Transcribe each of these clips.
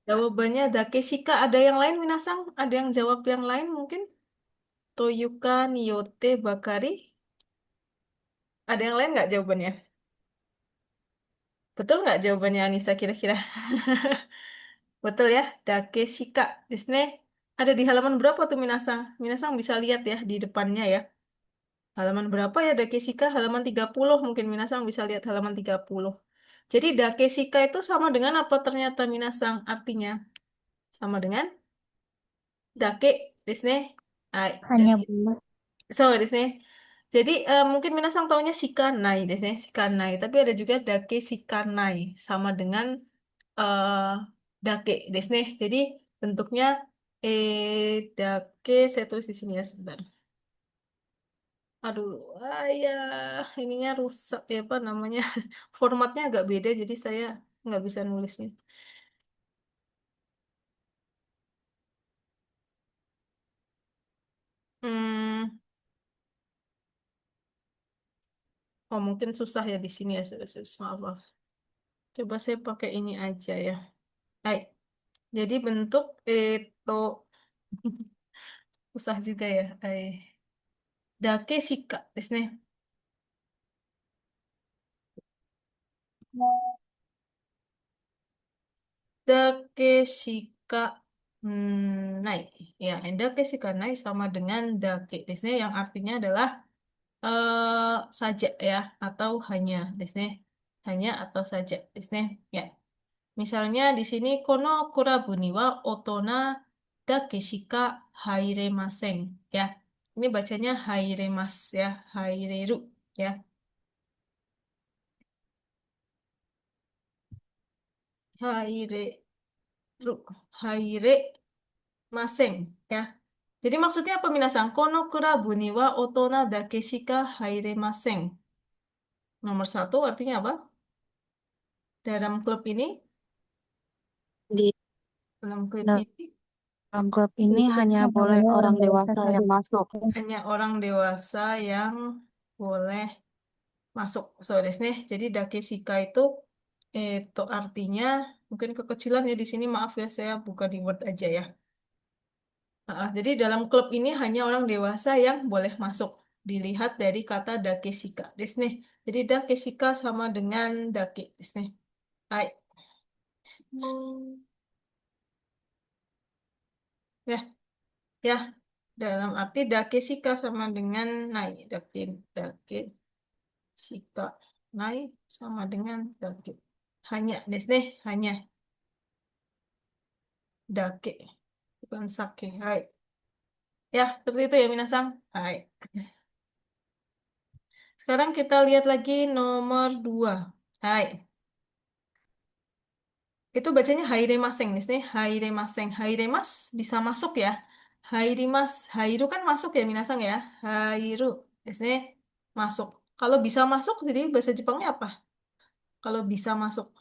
Jawabannya Dakeshika. Ada yang lain, Minasang? Ada yang jawab yang lain mungkin? Toyuka Niyote Bakari. Ada yang lain nggak jawabannya? Betul nggak jawabannya Anissa kira-kira? Betul ya, Dakeshika. Disney ada di halaman berapa tuh Minasang? Minasang bisa lihat ya di depannya ya. Halaman berapa ya Dakeshika? Halaman 30 mungkin Minasang bisa lihat halaman 30. Jadi Dakeshika itu sama dengan apa ternyata Minasang artinya? Sama dengan Dake Disney. Ah, Hanya boleh. so Disney. Jadi mungkin Minasang taunya Shikanai Disney, Shikanai. Tapi ada juga Dake Shikanai sama dengan eh Dake Disney. Jadi bentuknya Dake saya tulis di sini ya sebentar. Aduh, ya ininya rusak ya apa namanya? Formatnya agak beda jadi saya nggak bisa nulisnya. Hmm, oh mungkin susah ya di sini ya, maaf, maaf. Coba saya pakai ini aja ya. Baik, jadi bentuk itu susah juga ya. Dake shika desu ne. Dake shika nai. Ya, dake shika nai sama dengan dake desu ne yang artinya adalah saja ya atau hanya desu ne. Hanya atau saja desu ne. Ya. Misalnya di sini kono kurabu ni wa otona dake shika hairemasen ya. Ini bacanya hairemas ya, haireru ya. Haireru, hairemasen ya. Jadi maksudnya apa minasan? Kono kurabu ni wa otona dake shika hairemasen. Nomor satu artinya apa? Dalam klub ini, Di dalam klub ini dalam klub ini itu hanya hanya boleh boleh orang orang dewasa dewasa saja. yang masuk. hanya orang dewasa yang boleh masuk. So, desu ne. Jadi dake shika itu artinya mungkin kekecilan ya di sini maaf ya saya buka di Word aja ya. Jadi dalam klub ini hanya orang dewasa yang boleh masuk. Dilihat dari kata dake shika desu ne. Jadi dake shika sama dengan dake desu ne. Hai. Hmm, ya, ya. Dalam arti dake shika sama dengan nai. Dake shika nai sama dengan dake. Hanya desu ne. Hanya dake. Bukan sake. Hai. Ya, seperti itu ya Minasang. Hai. Sekarang kita lihat lagi nomor 2. Hai. Itu bacanya hairemaseng nih. Nih. Hairemaseng. Hairemas bisa masuk ya. Hairimas. Hairu kan masuk ya Minasang ya. Hairu. Di sini masuk. Kalau bisa masuk, jadi bahasa Jepangnya apa? Kalau bisa masuk.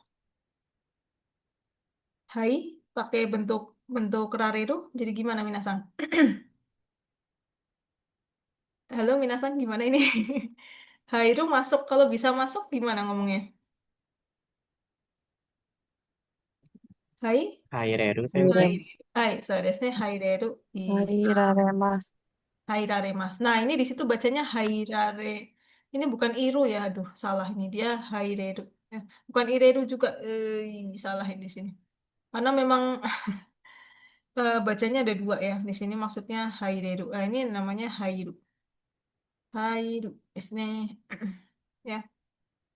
Hai. Pakai bentuk bentuk rareru. Jadi gimana Minasang? Halo Minasang, gimana ini? Hairu masuk. Kalau bisa masuk, gimana ngomongnya? Hai. 入れる先生。Haire, はい、はい、そうですね。入れる、hairaremasu. hairaremas. Nah, ini di situ bacanya hairare. Ini bukan iru ya, aduh, salah ini dia haireru. Bukan ireru juga, salah di sini. Karena memang bacanya ada dua ya. Di sini maksudnya haireru. Ini namanya hairu. Hairu, ini ya.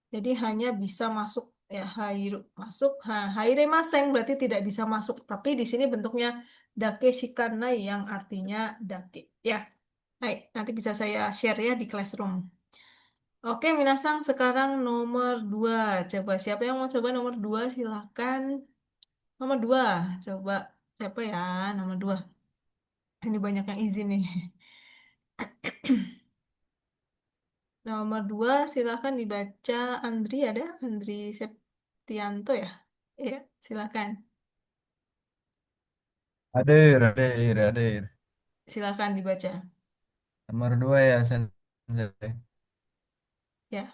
Jadi hanya bisa masuk ya hairu masuk. Hairemaseng berarti tidak bisa masuk. Tapi di sini bentuknya dake shikanai yang artinya dake. Ya, hai, nanti bisa saya share ya di Classroom. Oke, Minasang, sekarang nomor 2. Coba siapa yang mau coba nomor 2? Silakan. Nomor 2. Coba siapa ya? Nomor 2. Ini banyak yang izin nih. Nomor 2 silakan dibaca. Andri ada? Andri Septianto ya? Iya, silakan. Hadir, hadir, hadir. Silakan dibaca. Nomor dua ya, Sensei. Ya,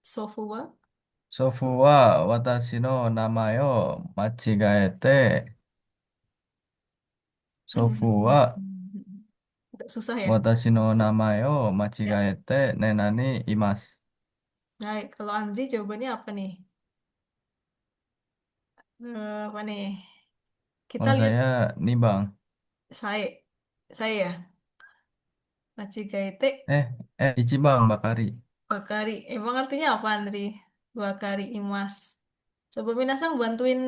Sofua. Sofu wa watashi no namae o machigaete. Sofu wa Agak susah ya. watashi no namae o Ya. machigaete nenani imasu. Baik, kalau Andri jawabannya apa nih? Apa nih? Kita Kalau lihat saya nih bang, saya. Saya ya. Machigaete eh Ichibang Bakari. Bakari. Emang artinya apa, Andri? Bakari Imas. Coba Minasang bantuin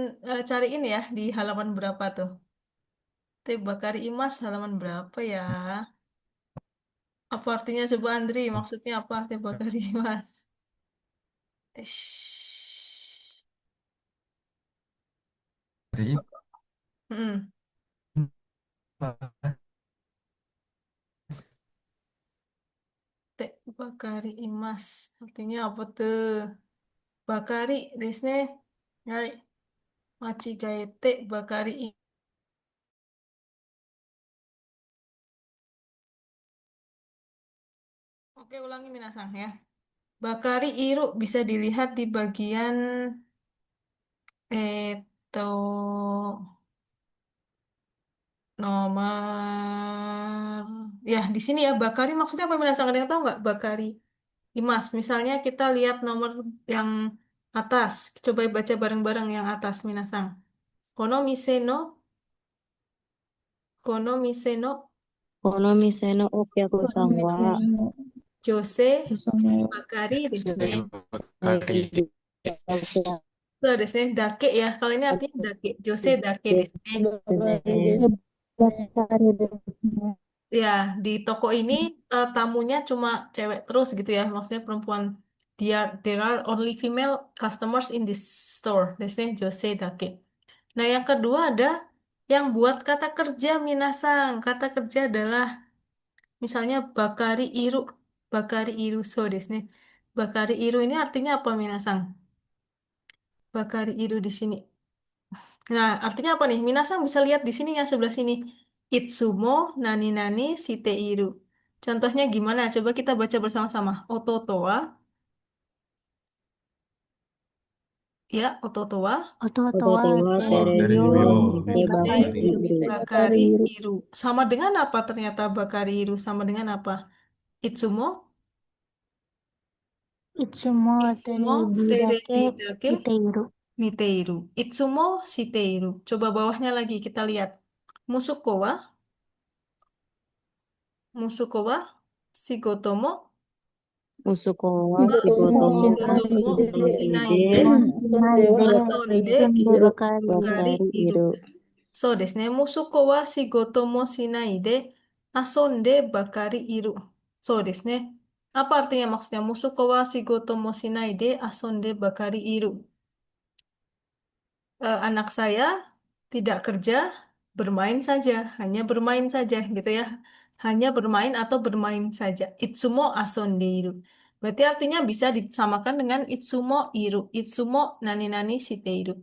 cariin ya di halaman berapa tuh. Teh Bakari Imas halaman berapa ya? Apa artinya coba Andri? Maksudnya apa Teh Bakari Imas? Ish. Bakari. Hmm. Teh Bakari Imas. Artinya apa tuh? Bakari desne. Hai. Machigaete Bakari Imas. Oke, ulangi Minasang ya. Bakari Iru bisa dilihat di bagian itu nomor ya di sini ya Bakari maksudnya apa Minasang ada yang tahu nggak Bakari Imas misalnya kita lihat nomor yang atas coba baca bareng-bareng yang atas Minasang Kono mise no Kono mise no この店のお客さんは、Jose その、Bakari desu ne はい、で Betul desu ne dake ya kalau ini artinya dake Jose dake す desu ne ね。Ya, di toko ini tamunya cuma cewek terus gitu ya. Maksudnya perempuan. There are only female customers in this store. Desnya Jose Dake. Nah, yang kedua ada yang buat kata kerja minasang. Kata kerja adalah misalnya bakari iru. Bakari iru so desnya. Bakari iru ini artinya apa minasang? Bakari iru di sini. Nah, artinya apa nih? Minasang bisa lihat di sini ya sebelah sini. Itsumo nani nani shite iru. Contohnya gimana? Coba kita baca bersama-sama. Ototo wa, ya, ototo wa 弟はテ Oh, レ dari ビを Rio 見てば nite か Bakari. りいる。bakari iru. Sama dengan apa ternyata bakari iru? Sama dengan apa? Itsumo, いつもテレ itsumo ビだ terebi け dake 見ている。miteiru. Itsumo shiteiru. Coba bawahnya lagi kita lihat. Musuko wa, musuko wa, shigoto mo, 息子は仕事も shigoto mo しないで、shinai de ないで、遊んで遊んでばかりばいる。かりいる。そうですね。息子は仕事もしないで遊んでばかりいる。そうですね。Apa artinya maksudnya? Musuko wa shigoto mo shinai de asonde bakari iru. Anak saya tidak kerja, bermain saja, hanya bermain saja gitu ya. Hanya bermain atau bermain saja. Itsumo asonde iru. Berarti artinya bisa disamakan dengan itsumo iru. Itsumo nani nani shite iru.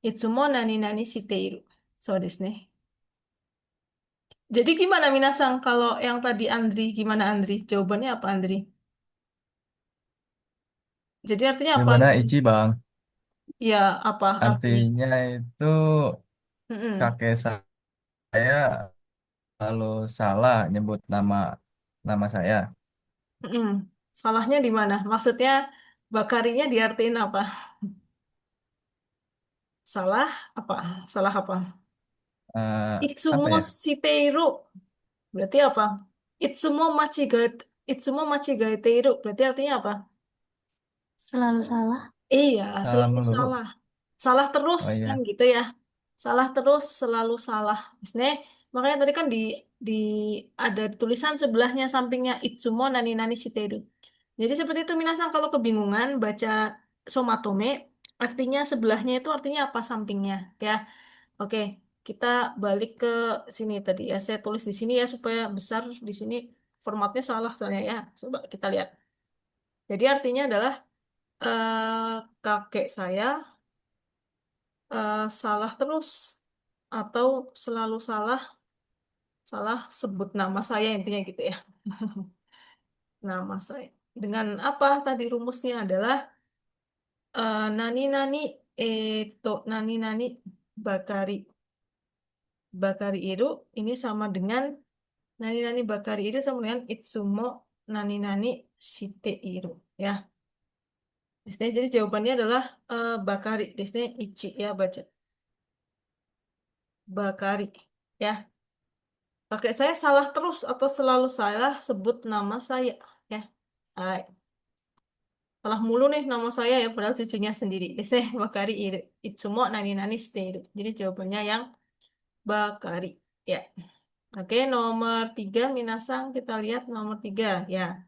Itsumo nani nani shite iru. So desu ne. Jadi gimana Minasang kalau yang tadi Andri, gimana Andri? Jawabannya apa Andri? Jadi artinya apa Gimana Andri? Ichibang? Ya apa artinya? Artinya itu Mm-mm. kakek saya lalu salah nyebut nama nama saya. Mm-mm. Salahnya di mana? Maksudnya bakarinya diartiin apa? Salah apa? Salah apa? Itsumo Apa ya? shiteiru. Berarti apa? Itsumo machigae Itsumo machigae teiru. Berarti artinya apa? Selalu salah. Iya, Salah selalu melulu. salah. Salah terus Oh kan iya. gitu ya. Salah terus, selalu salah. Maksudnya, makanya tadi kan di ada tulisan sebelahnya sampingnya Itsumo nani nani shiteru. Jadi seperti itu Minasan kalau kebingungan baca somatome, artinya sebelahnya itu artinya apa sampingnya ya. Oke, kita balik ke sini tadi ya. Saya tulis di sini ya supaya besar di sini formatnya salah soalnya ya. Coba kita lihat. Jadi artinya adalah kakek saya salah terus atau selalu salah salah sebut nama saya intinya gitu ya. Nama saya. Dengan apa tadi rumusnya adalah Nani nani nani nani bakari bakari iru ini sama dengan nani nani bakari iru sama dengan itsumo nani nani shite iru ya. Di sini jadi jawabannya adalah bakari. Di sini ichi ya baca bakari ya. Pakai saya salah terus atau selalu salah sebut nama saya ya. Hai. Salah mulu nih nama saya ya padahal cucunya sendiri. Di sini bakari iru itsumo nani nani shite iru. Jadi jawabannya yang bakari ya. Oke, nomor 3, Minasang. Kita lihat nomor 3, ya.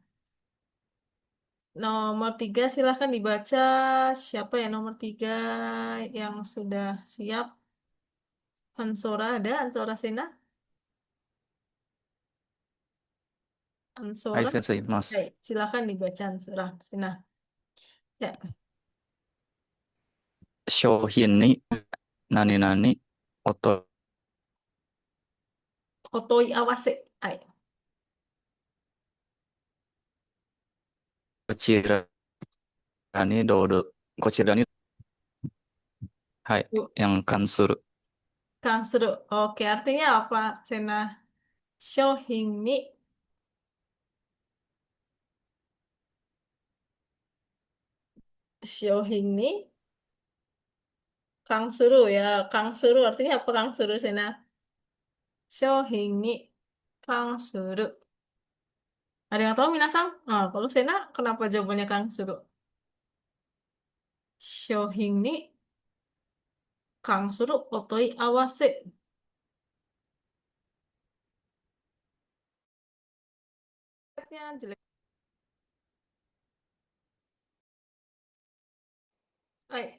Nomor 3, silahkan dibaca. Siapa ya nomor 3 yang sudah siap? Ansora ada? Ansora Sena? はい、Ansora? 先生います。Baik, silahkan dibaca Ansora Sena. Ya, 商品に何々おと Otoi Awase. Hai. こちらにどうぞ。こちらに、はい、Yuk, 返還する。 Kang Seru. Oke, artinya apa, Sena? Shohing ni, Shohing ni, Kang Suru ya. Kang Suru artinya apa, Kang Suru, Sena? Shohing ni, Kang Suru. Ada yang tahu Minasang? Ah, kalau Sena, kenapa jawabannya Kang Suru? Shohing ni Kang Suru otoi awase. Ya, jelek.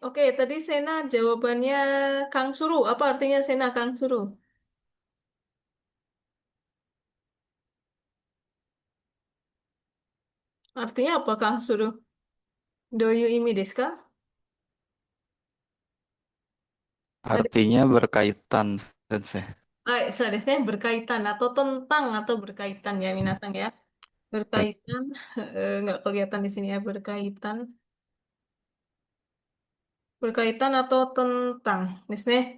Oke, tadi Sena jawabannya Kang Suru. Apa artinya Sena Kang Suru? Artinya apa Kang Suru? Do you imi desu ka? Ada. Artinya berkaitan, sensei. Seharusnya berkaitan atau tentang atau berkaitan ya Minasang ya. Berkaitan, nggak kelihatan di sini ya berkaitan. Berkaitan atau tentang. Di sini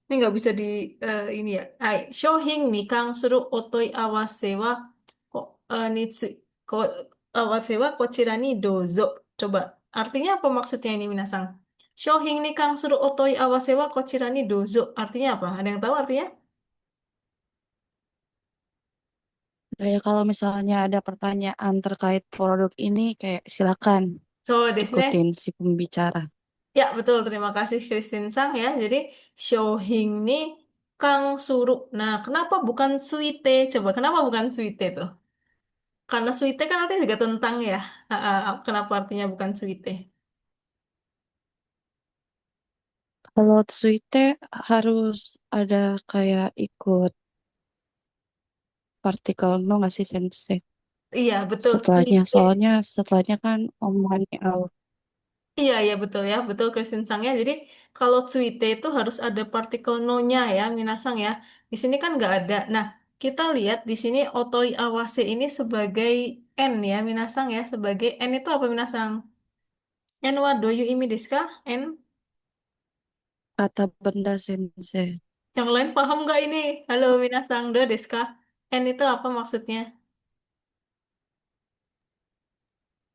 ini nggak bisa di ini ya. Shohing ni kang suru otoi awase wa ko nitsu ko awase wa kochira ni dozo. Coba artinya apa maksudnya ini Minasang? Shohing ni kang suru otoi awase wa kochira ni dozo. Artinya apa? Ada yang tahu artinya? Kayak kalau misalnya ada pertanyaan terkait produk ini, kayak silakan So, desne. ikutin si pembicara. Ya, betul. Terima kasih Christine Sang ya. Jadi Shohing ni kang suru. Nah, kenapa bukan suite? Coba kenapa bukan suite tuh? Karena suite kan artinya juga tentang ya. Kenapa artinya bukan suite? Kalau suite harus ada kayak ikut partikel no nggak sih sensei? Iya, betul. Setelahnya, Suite. soalnya setelahnya kan omongannya out. Iya, iya betul ya. Betul Christine Sang ya. Jadi kalau suite itu harus ada partikel no-nya ya, Minasang ya. Di sini kan nggak ada. Nah, kita lihat di sini otoi awase ini sebagai N ya, Minasang ya. Sebagai N itu apa Minasang? N wa doyu imi desu ka? N. Kata benda sensei. Yang lain paham nggak ini? Halo Minasang, do desu ka? N itu apa maksudnya?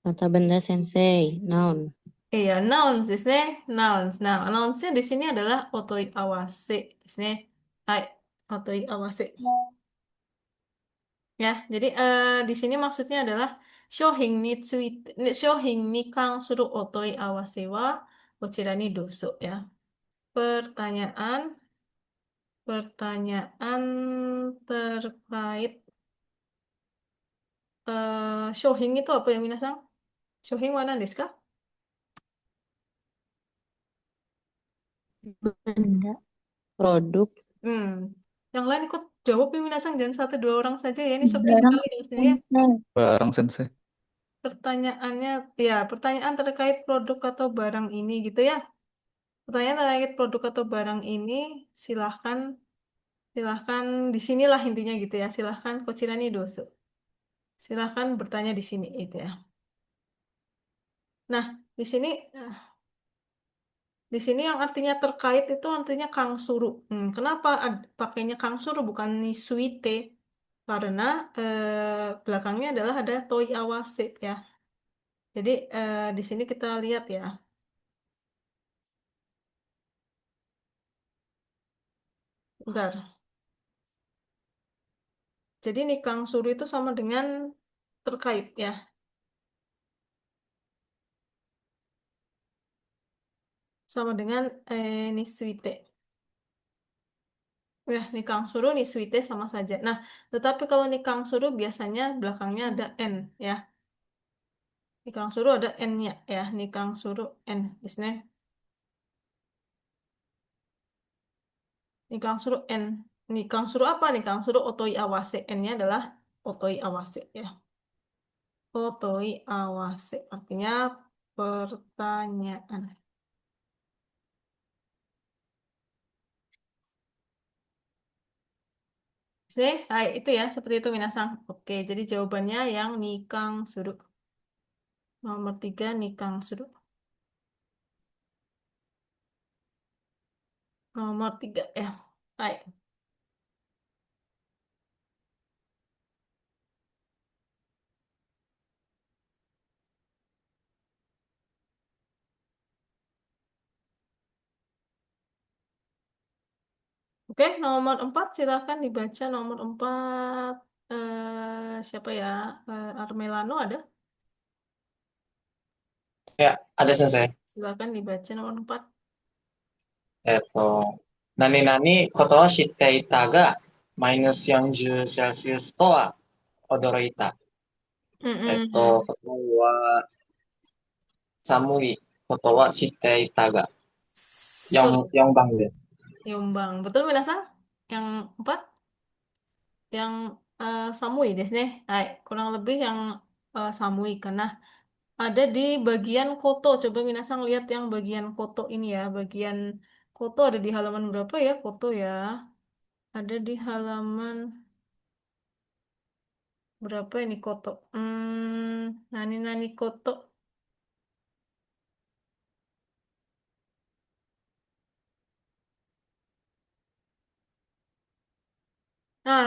Kata benda sensei, noun. Iya, nouns di sini, nouns. Nah, nounsnya di sini adalah otoi awase. Di sini, hai, otoi awase. Ya, jadi di sini maksudnya adalah shohing ni tsuite, shohing ni kang suru otoi awase wa kochira ni doso ya. Pertanyaan, pertanyaan terkait shohing itu apa ya Minasang? Shohing wa nan desu ka? Benda. Produk. Hmm. Yang lain ikut jawab ya Minasang, jangan satu dua orang saja ya. Ini sepi Barang sekali dosennya ya. sensei. Barang sensei. Pertanyaannya, ya pertanyaan terkait produk atau barang ini gitu ya. Pertanyaan terkait produk atau barang ini, silahkan, silahkan di sinilah intinya gitu ya. Silahkan Kochirani doso. Silahkan bertanya di sini itu ya. Nah, Di sini eh, di sini yang artinya terkait itu artinya kang suru. Kenapa pakainya kang suru bukan nisuite? Karena belakangnya adalah ada toi awase ya. Jadi di sini kita lihat ya. Bentar. Jadi nikang suru itu sama dengan terkait ya. Sama dengan nisuite. Ya, nikang suru, nisuite sama saja. Nah, tetapi kalau nikang suru biasanya belakangnya ada n ya. Nikang suru ada n-nya ya. Nikang suru n di sini. Nikang suru n. Nikang suru apa? Nikang suru otoi awase. N-nya adalah otoi awase ya. Otoi awase artinya pertanyaan. Sih, hai, itu ya, seperti itu Minasang. Oke, jadi jawabannya yang nikang suru. Nomor 3, nikang suru. Nomor 3 ya. Hai. Oke, nomor 4 silakan dibaca nomor 4. Siapa ya? Armelano ada? Ya, ada sensei. Silakan dibaca nomor 4. 何々ことは知っていたが、マイナス40セルシウスとは驚いた。ことは、寒いことは知っていたが、4番で。 Yombang. Betul Minasang? Yang 4? Yang samui desu ne. Hai, kurang lebih yang samui karena ada di bagian koto. Coba Minasang lihat yang bagian koto ini ya. Bagian koto ada di halaman berapa ya koto ya? Ada di halaman berapa ini koto? Nani koto.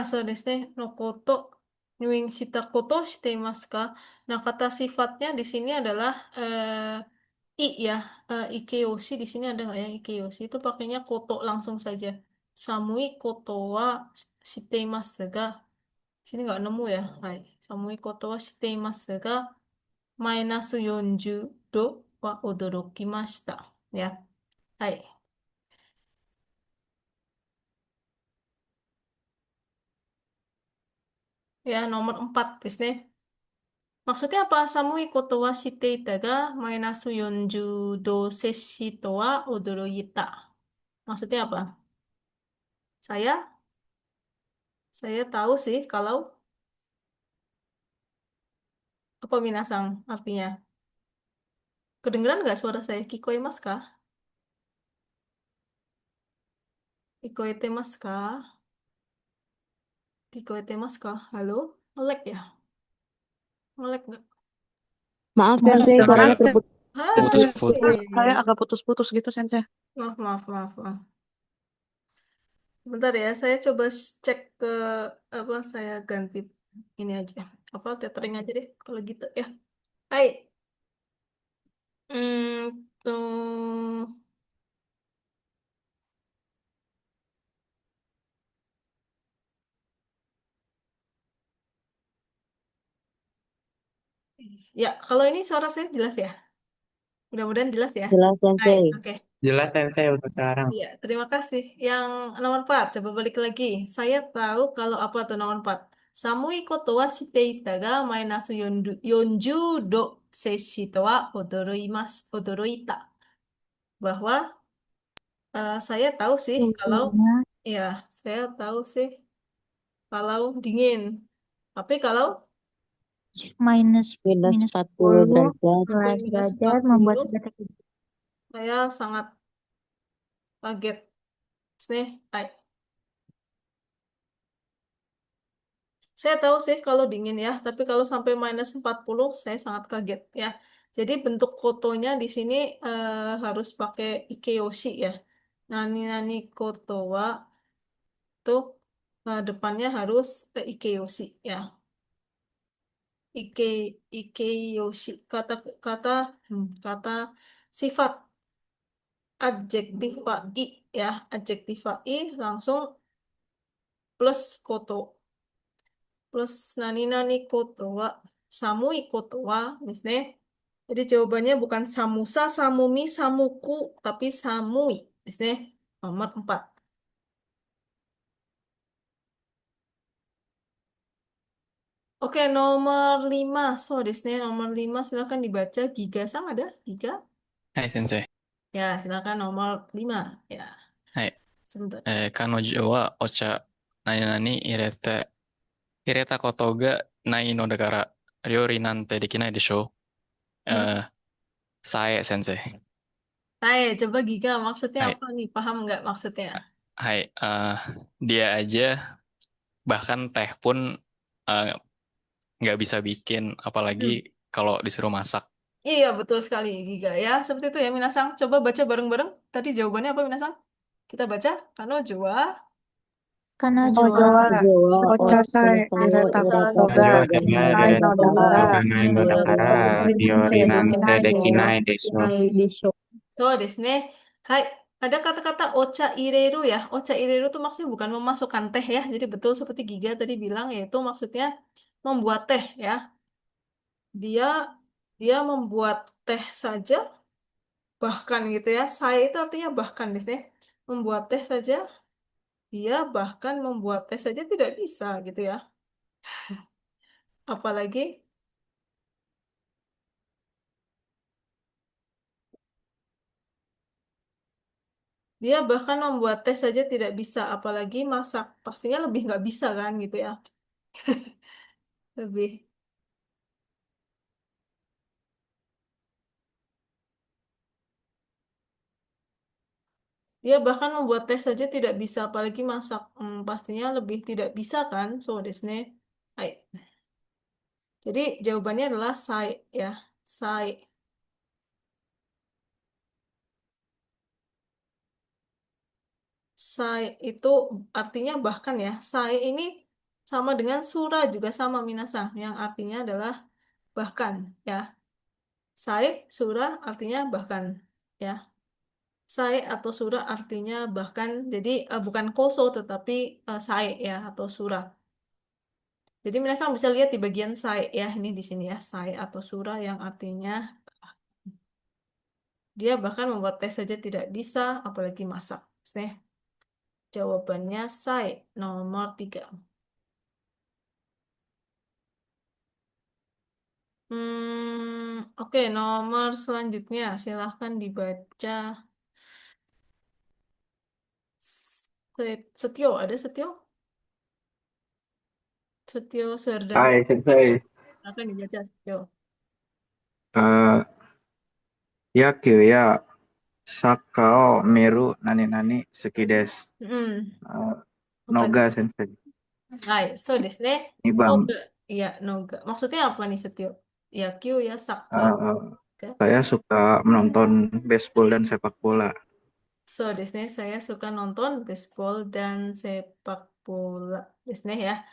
So desu ne. No koto. Nyuing shita koto shiteimasu ka? Nah, kata sifatnya di sini adalah ya, ikeyoshi di sini ada nggak ya ikeyoshi itu pakainya koto langsung saja. Samui koto wa shiteimasu ga. Sini nggak nemu ya. Hai. Samui koto wa shiteimasu ga mainasu 40 do wa odorokimashita. Ya. Hai. Ya, nomor 4 desu ne. Maksudnya apa? Samui koto wa shiteita ga mainasu 40 do seshi to wa odoroita. Maksudnya apa? Saya saya tahu sih kalau apa minasang artinya. Kedengeran nggak suara saya? Kikoemasu ka? Kikoetemasu ka? Kikoetemasu ka? Halo? Nge-lag ya? Nge-lag nggak? Maaf, Ya, Sensei, sekarang suaranya terputus. Hai, Putus-putus. iya, iya, Kayak iya. agak putus-putus gitu, Sensei. Maaf. Bentar ya, saya coba cek ke apa saya ganti ini aja. Apa tethering aja deh kalau gitu ya. Hai. Tuh. Ya, kalau ini suara saya jelas ya? Mudah-mudahan jelas ya. Jelas, Hai, Sensei. oke. Jelas sensei untuk sekarang. Iya, terima kasih. Yang nomor 4, coba balik lagi. Saya tahu kalau apa tuh nomor 4. Samui koto wa shiteita ga mainasu 40 do seshi to wa odoroita. Bahwa saya tahu sih kalau ya, saya tahu sih kalau dingin. Tapi kalau Minus minus 40 10 derajat. sampai minus derajat membuat 40, kita terkejut. saya sangat kaget. Nih, hai. Saya tahu sih kalau dingin ya, tapi kalau sampai minus 40 saya sangat kaget ya. Jadi bentuk kotonya di sini harus pakai ikeyoshi ya. Nani koto wa tuh depannya harus ikeyoshi ya. Ike ikeyoshi kata kata kata sifat adjektif i ya, adjektif i langsung plus koto plus nani koto wa samui koto wa desu ne. Jadi jawabannya bukan samusa, samumi, samuku, tapi samui desu ne. Nomor 4. Oke, nomor 5. So, desu ne. Nomor 5 silakan dibaca. Giga-san ada? Giga? はい、先生。 Ya, silakan nomor 5. Ya, はい。 sebentar. 彼女はお茶、何々入れたことがないのだから、料理なんてできないでしょう。saya sensei. Hai, coba Giga maksudnya Hai. apa nih? Paham nggak maksudnya? Hai, dia aja bahkan teh pun nggak bisa bikin, apalagi kalau disuruh masak. Iya, betul sekali Giga ya. Seperti itu ya Minasang. Coba baca bareng-bareng. Tadi jawabannya apa Minasang? Kita baca. Kanojo wa 彼女彼女ははお茶さえ入れたことがないのだから、料理なんてできないでしょう。 So desu ne. Hai, ada kata-kata ocha ireru ya. Ocha ireru itu maksudnya bukan memasukkan teh ya. Jadi betul seperti Giga tadi bilang, yaitu maksudnya membuat teh ya. Dia membuat teh saja, bahkan gitu ya. Saya itu artinya bahkan desu ne. Membuat teh saja, dia bahkan membuat teh saja tidak bisa gitu ya. Apalagi dia bahkan membuat teh saja tidak bisa, apalagi masak. Pastinya lebih nggak bisa kan gitu ya. Lebih. Dia bahkan membuat teh saja tidak bisa, apalagi masak. Pastinya lebih tidak bisa kan? So desu ne. Hai. Jadi jawabannya adalah sai ya. Sai. Sai itu artinya bahkan ya. Sai ini sama dengan sura juga sama minasang, yang artinya adalah bahkan ya. Sai, sura artinya bahkan ya. Sai atau sura artinya bahkan, jadi bukan koso tetapi sai ya atau sura. Jadi minasang bisa lihat di bagian sai ya, ini di sini ya, sai atau sura yang artinya dia bahkan membuat teh saja tidak bisa, apalagi masak. Nih, jawabannya sai nomor 3. Oke, nomor selanjutnya silahkan dibaca. Setio, ada Setio? Setio Serdana. Hai, Sensei. Silahkan dibaca Setio. 野球やサッカーを見る何々好きです。 Bukan. Noga, Sensei. Hai, so desu ne. Ini Bang, Noga. Iya, noga. Maksudnya apa nih Setio? Yakyu ya, saka. saya suka menonton baseball dan sepak bola. So desu ne, saya suka nonton baseball dan sepak bola. Desu ne ya.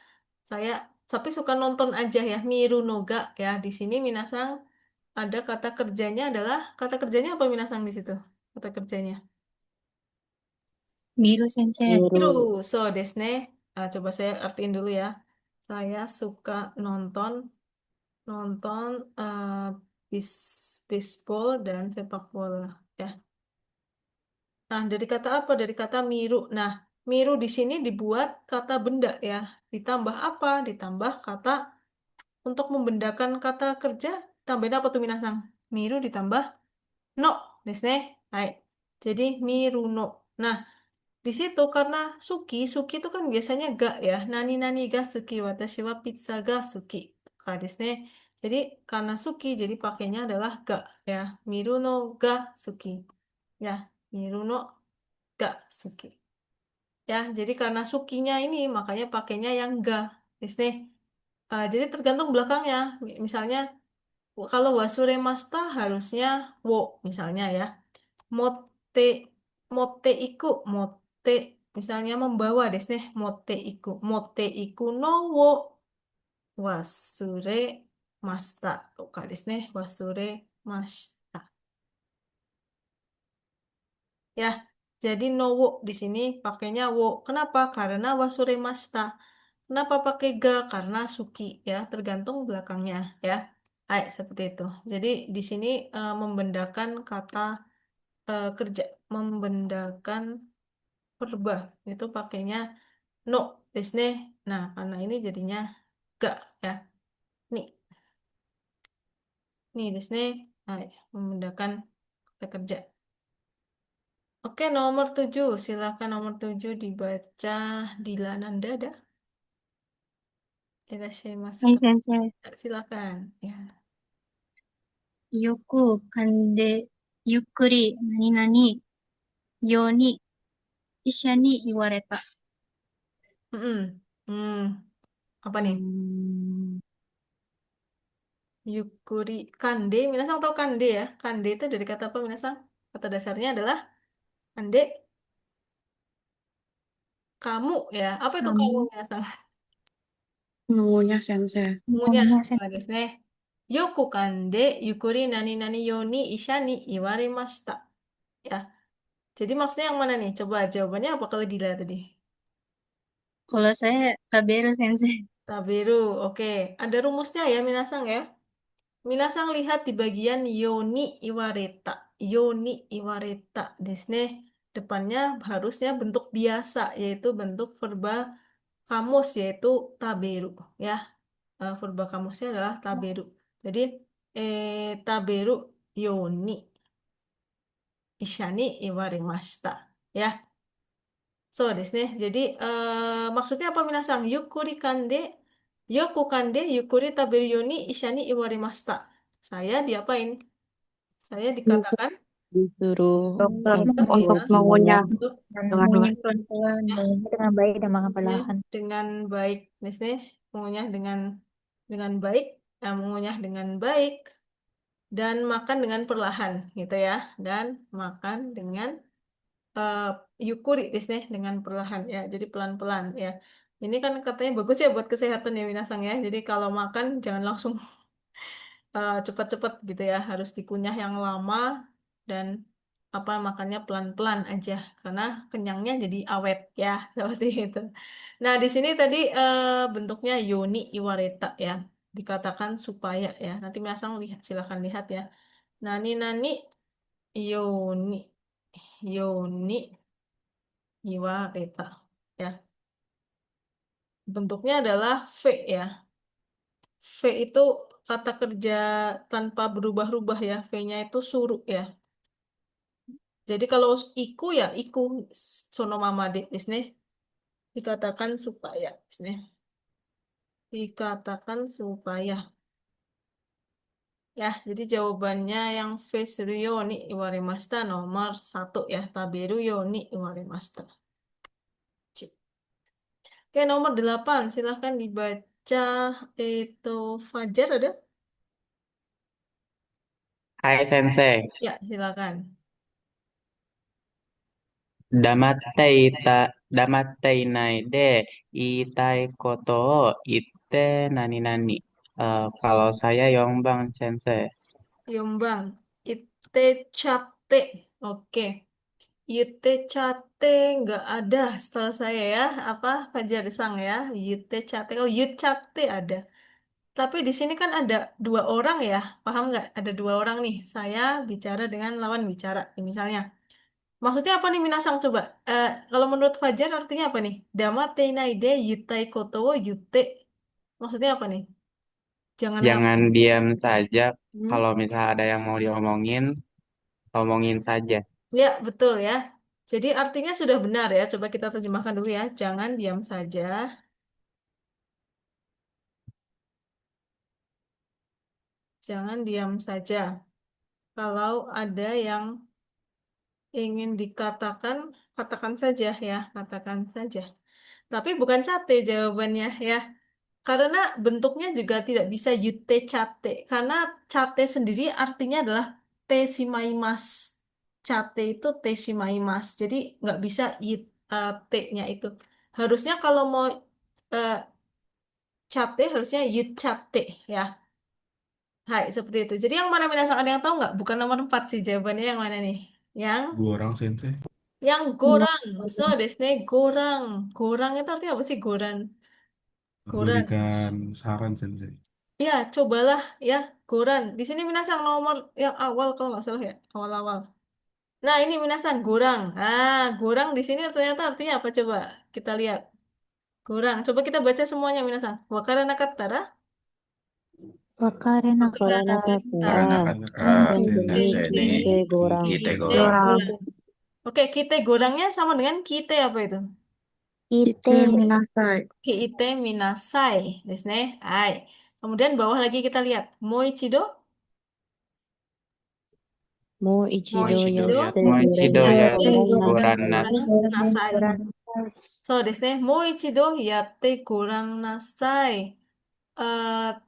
Saya tapi suka nonton aja ya, miru noga ya. Di sini minasang ada kata kerjanya adalah, kata kerjanya apa minasang di situ? Kata kerjanya. Miru sensei. Miru. So desu ne. Coba saya artiin dulu ya. Saya suka nonton baseball dan sepak bola ya. Nah, dari kata apa? Dari kata miru. Nah, miru di sini dibuat kata benda ya. Ditambah apa? Ditambah kata untuk membendakan kata kerja. Tambahin apa tuh minasang? Miru ditambah no. Desu ne. Hai. Jadi miru no. Nah, di situ karena suki itu kan biasanya ga ya. Nani nani ga suki, watashi wa pizza ga suki. Ka desu ne. Jadi karena suki, jadi pakainya adalah ga ya. Miru no ga suki. Ya, miru no ga suki. Ya, jadi karena sukinya ini makanya pakainya yang ga desu ne. Jadi tergantung belakangnya. Misalnya kalau wasure masta harusnya wo misalnya ya. Motte motte iku motte misalnya membawa desu ne. Motte iku no wo wasure masta toka desu ne. Wasure masta. Ya, jadi no wo di sini pakainya wo. Kenapa? Karena wasure masta. Kenapa pakai ga? Karena suki ya, tergantung belakangnya ya. Seperti itu. Jadi di sini membendakan kata kerja, membendakan verba itu pakainya no desu ne. Nah, karena ini jadinya ga ya. Nih, nih desu ne. Membendakan kata kerja. Oke, nomor 7. Silakan nomor 7 dibaca Dila Nandada. Irashimasu Hai ka? Sensei. Silakan. Ya. よく噛んで、ゆっくり何々ように医者に言われた。Mm-mm. Apa nih? Yukuri kande. Minasang tahu kande ya? Kande itu dari kata apa minasang? Kata dasarnya adalah kande. Kamu ya. Apa itu kamu Kamu minasang? Nungunya sensei. Ngunyah. maunya Desu ne. Yoku kande yukuri nani nani yo ni isha ni iwaremashita. Ya. Jadi maksudnya yang mana nih? Coba jawabannya apa kalau Dila tadi? Kalau saya taberu Sensei. Taberu. Oke. Ada rumusnya ya minasang ya. Minasang lihat di bagian yoni iwareta. Yoni iwareta desu ne. Depannya harusnya bentuk biasa, yaitu bentuk verba kamus, yaitu taberu. Ya, verba kamusnya adalah taberu. Jadi, taberu yoni ishani iwarimashita. Ya, so desu ne. Jadi, maksudnya apa minasang? Yukuri kande, yoku kande, yukuri taberu yoni ishani iwarimashita. Saya diapain? Saya dikatakan Disuruh Dokter kita untuk mengunyah untuk dan dengan mengunyah pelan-pelan ya, dengan baik dan makan mengunyah perlahan. dengan baik, misalnya mengunyah dengan baik, mengunyah dengan baik dan makan dengan perlahan, gitu ya, dan makan dengan uh, yukuri, misalnya dengan perlahan ya, jadi pelan-pelan ya. Ini kan katanya bagus ya buat kesehatan ya Minasang ya. Jadi kalau makan jangan langsung cepat-cepat gitu ya, harus dikunyah yang lama dan apa makannya pelan-pelan aja karena kenyangnya jadi awet ya seperti itu. Nah di sini tadi bentuknya yoni iwareta ya, dikatakan supaya ya. Nanti Masang lihat, silahkan lihat ya. Nani nani yoni yoni iwareta ya. Bentuknya adalah V ya. V itu kata kerja tanpa berubah-ubah ya. V-nya itu suruh ya. Jadi kalau iku ya iku sono mama de desu ne. Dikatakan supaya desu ne. Dikatakan supaya. Ya, jadi jawabannya yang V suru yo ni iwarimashita nomor 1 ya. Taberu yo ni iwarimashita. Cik. Oke, nomor 8. Silahkan dibaca. Itu Fajar ada? Hai Sensei. Ya, silakan. Damatei nai de itai koto o itte nani nani. Kalau saya Yongbang Sensei. Yombang. Ite cate. Oke. Yute cate nggak ada setahu saya ya. Apa Fajar Sang ya? Yute cate. Oh, yut cate ada. Tapi di sini kan ada dua orang ya. Paham nggak? Ada dua orang nih. Saya bicara dengan lawan bicara. Misalnya. Maksudnya apa nih Minasang? Coba. Kalau menurut Fajar artinya apa nih? Damate naide yutai koto wo yute. Maksudnya apa nih? Jangan Jangan diam saja. Hmm? Kalau misalnya ada yang mau diomongin, omongin saja. Ya, betul ya. Jadi artinya sudah benar ya. Coba kita terjemahkan dulu ya. Jangan diam saja. Jangan diam saja. Kalau ada yang ingin dikatakan, katakan saja ya. Katakan saja. Tapi bukan cate jawabannya ya. Karena bentuknya juga tidak bisa yute cate. Karena cate sendiri artinya adalah tesimaimas. Cate itu tesimaimas. Jadi nggak bisa te-nya itu. Harusnya kalau mau eh, cate harusnya yucate ya. Hai, seperti itu. Jadi yang mana minasang ada yang tahu nggak? Bukan nomor 4 sih jawabannya yang mana nih? Yang Gorang sensei. gorang. So, desne gorang. Gorang itu artinya apa sih goran? Goran. Berikan saran sensei. Ya, cobalah ya, goran. Di sini minasang nomor yang awal kalau nggak salah ya, awal-awal. Nah, ini minasang gorang. Ah, gorang di sini ternyata artinya apa coba? Kita lihat. Gorang. Coba kita baca semuanya minasang. Wakara nakattara, Wakare wakara nakattara, nakatara. Karena kata sensei sensei ni Sensei gorang. kite kite gorang. gorang. Oke, kite gorangnya sama dengan kite apa itu? Ite minasai. Kite minasai. Desu ne. Hai. Kemudian bawah lagi kita lihat. Moichido. Mo ichido Moichido. yatte Moichido gorang. ya Goran goran nasai. そうですね。もう一度やってごらんなさい。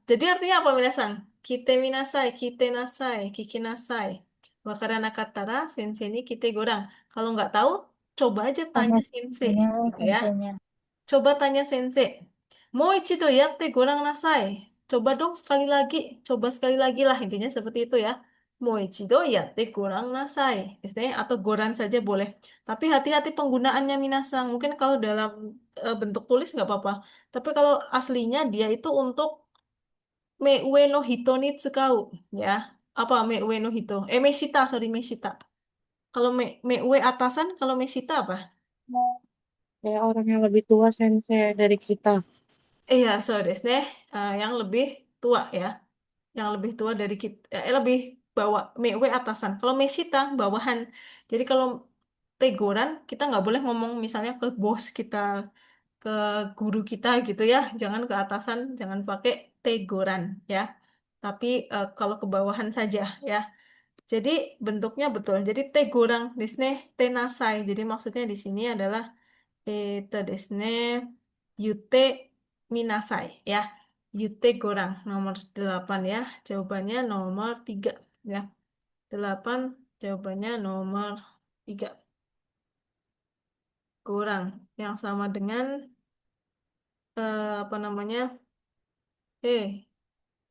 jadi artinya apa, minasan? Kite minasai, kite nasai, kiki nasai. Wakaranakatara, sensei ni kite gorang. Kalau nggak tahu, coba aja tanya sensei. Gitu ya. Coba tanya sensei. Mau ichido yatte gorang nasai. Coba dong sekali lagi. Coba sekali lagi lah. Intinya seperti itu ya. Mau ichido yatte gorang nasai. Istilahnya atau goran saja boleh. Tapi hati-hati penggunaannya minasang. Mungkin kalau dalam bentuk tulis nggak apa-apa. Tapi kalau aslinya dia itu untuk meue no hito ni tsukau. Ya. Apa meue no hito? Meshita, sorry meshita. Kalau meue atasan, kalau meshita apa? Kayak orang yang lebih tua sensei dari kita. Iya, so desu ne. Yang lebih tua ya. Yang lebih tua dari kita, lebih bawah, mewe atasan. Kalau mesita bawahan. Jadi kalau teguran kita nggak boleh ngomong misalnya ke bos kita, ke guru kita gitu ya. Jangan ke atasan, jangan pakai teguran ya. Tapi kalau ke bawahan saja ya. Jadi bentuknya betul. Jadi tegurang desne tenasai. Jadi maksudnya di sini adalah desne yute minasai ya. Yute gorang nomor 8 ya. Jawabannya nomor 3 ya. 8 jawabannya nomor 3. Kurang yang sama dengan apa namanya?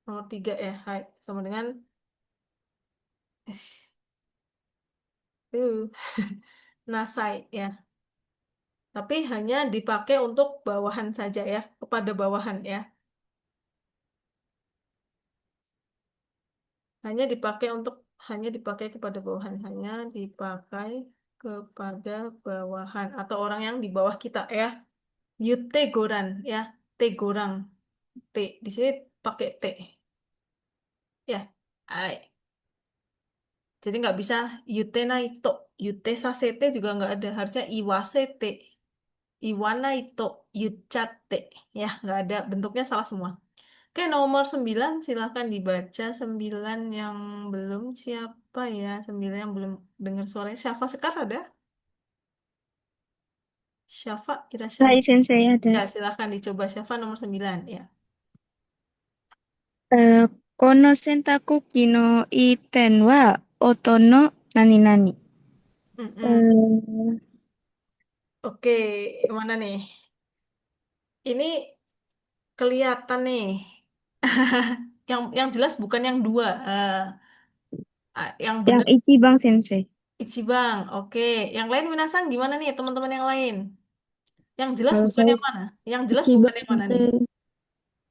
Nomor 3 ya. Hai, sama dengan uh, nasai ya. Tapi hanya dipakai untuk bawahan saja ya, kepada bawahan ya. Hanya dipakai untuk hanya dipakai kepada bawahan, hanya dipakai kepada bawahan atau orang yang di bawah kita ya. Yute goran ya, tegorang. T di sini pakai T ya. Ai. Jadi nggak bisa yute naito, yute sasete juga nggak ada. Harusnya iwasete, iwanaito, yucate ya, nggak ada. Bentuknya salah semua. Oke, nomor 9 silahkan dibaca. 9 yang belum siapa ya? 9 yang belum dengar suaranya. Syafa Sekar ada? Syafa Hai, Irasyadi. Sensei ada. Ya, silahkan dicoba. Syafa nomor 9 ya. この洗濯機のいい点は音の何々。Mm-mm. Oke, mana nih? Ini kelihatan nih. Yang jelas bukan yang dua. Yang Yang benar Ichibang Sensei. Ichibang. Oke, yang lain Minasang gimana nih teman-teman yang lain? Yang jelas Kalau bukan saya yang mana? Yang jelas bukan Ichibang yang mana nih? Sensei.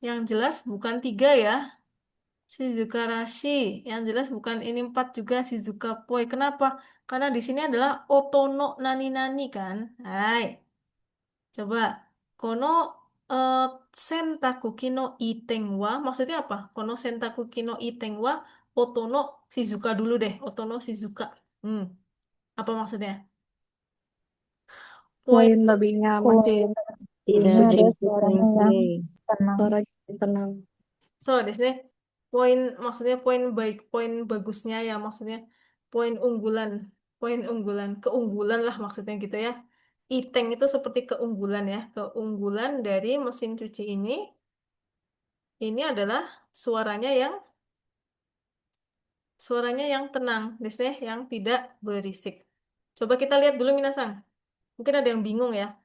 Yang jelas bukan 3 ya. Shizuka Rashi. Yang jelas bukan ini 4 juga Shizuka Poi. Kenapa? Karena di sini adalah otono nani nani kan. Hai. Coba. Kono eh, sentakuki no iten wa. Maksudnya apa? Kono sentakuki no iten wa. Otono Shizuka dulu deh. Otono Shizuka. Hmm. Apa maksudnya? Poin Poin lebihnya masih tidak ada berisik suaranya yang sensei. tenang. Suara yang tenang. So, di sini poin maksudnya poin baik, poin bagusnya ya maksudnya poin unggulan, keunggulan lah maksudnya gitu ya. Iteng itu seperti keunggulan ya, keunggulan dari mesin cuci ini ini adalah suaranya yang tenang, desne yang tidak berisik. Coba kita lihat dulu minasang. Mungkin ada yang bingung ya.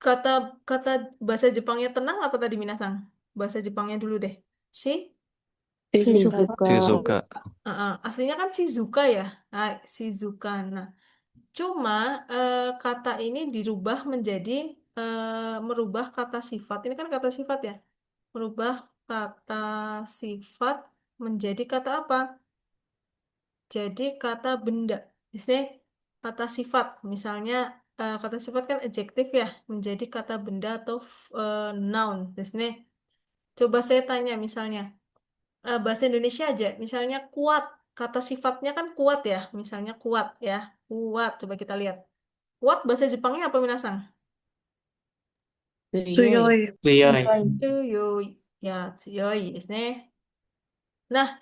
Kata kata bahasa Jepangnya tenang apa tadi minasang? Bahasa Jepangnya dulu deh. Si Shizuka. aslinya kan Shizuka ya. Nah, Shizuka. Nah, cuma kata ini dirubah menjadi merubah kata sifat. Ini kan kata sifat ya. Merubah kata sifat menjadi kata apa? Jadi kata benda. Misalnya kata sifat. Misalnya kata sifat kan adjektif ya. Menjadi kata benda atau noun. Misalnya coba saya tanya misalnya. Bahasa Indonesia aja. Misalnya kuat. Kata sifatnya kan kuat ya. Misalnya kuat ya. Kuat. Coba kita lihat. Kuat bahasa Jepangnya apa minasang? Tsuyoi. Tsuyoy. Tsuyoi. Ya, tsuyoi. Nah,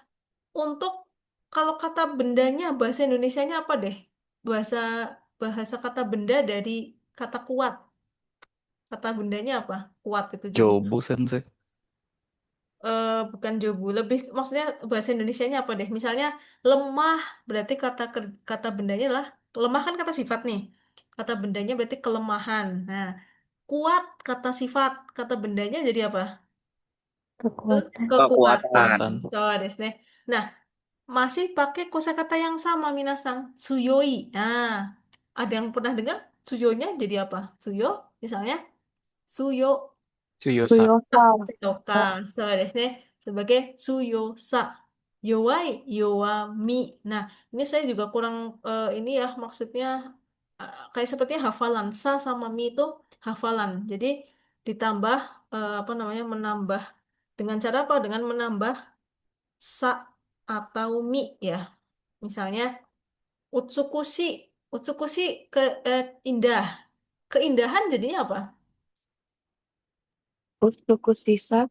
untuk kalau kata bendanya bahasa Indonesianya apa deh? Bahasa bahasa kata benda dari kata kuat. Kata bendanya apa? Kuat itu jadi. Jobu sensei. Bukan jobu, lebih maksudnya bahasa Indonesianya apa deh? Misalnya lemah berarti kata bendanya lah lemah kan kata sifat nih. Kata bendanya berarti kelemahan. Nah, kuat kata sifat, kata bendanya jadi apa? Kekuatan. Kekuatan. Kekuatan. So, desu ne. Nah, masih pakai kosakata yang sama minasang, tsuyoi. Nah, ada yang pernah dengar tsuyonya jadi apa? Tsuyo, misalnya tsuyo Tsuyosa. Tsuyosa. toka. So, desu ne. Sebagai tsuyosa. Yowai, yowami. Nah, ini saya juga kurang ini ya maksudnya kayak sepertinya hafalan. Sa sama mi itu hafalan. Jadi ditambah apa namanya menambah dengan cara apa? Dengan menambah sa atau mi ya. Misalnya utsukushi, utsukushi ke indah. Keindahan jadinya apa? Usuku sisa.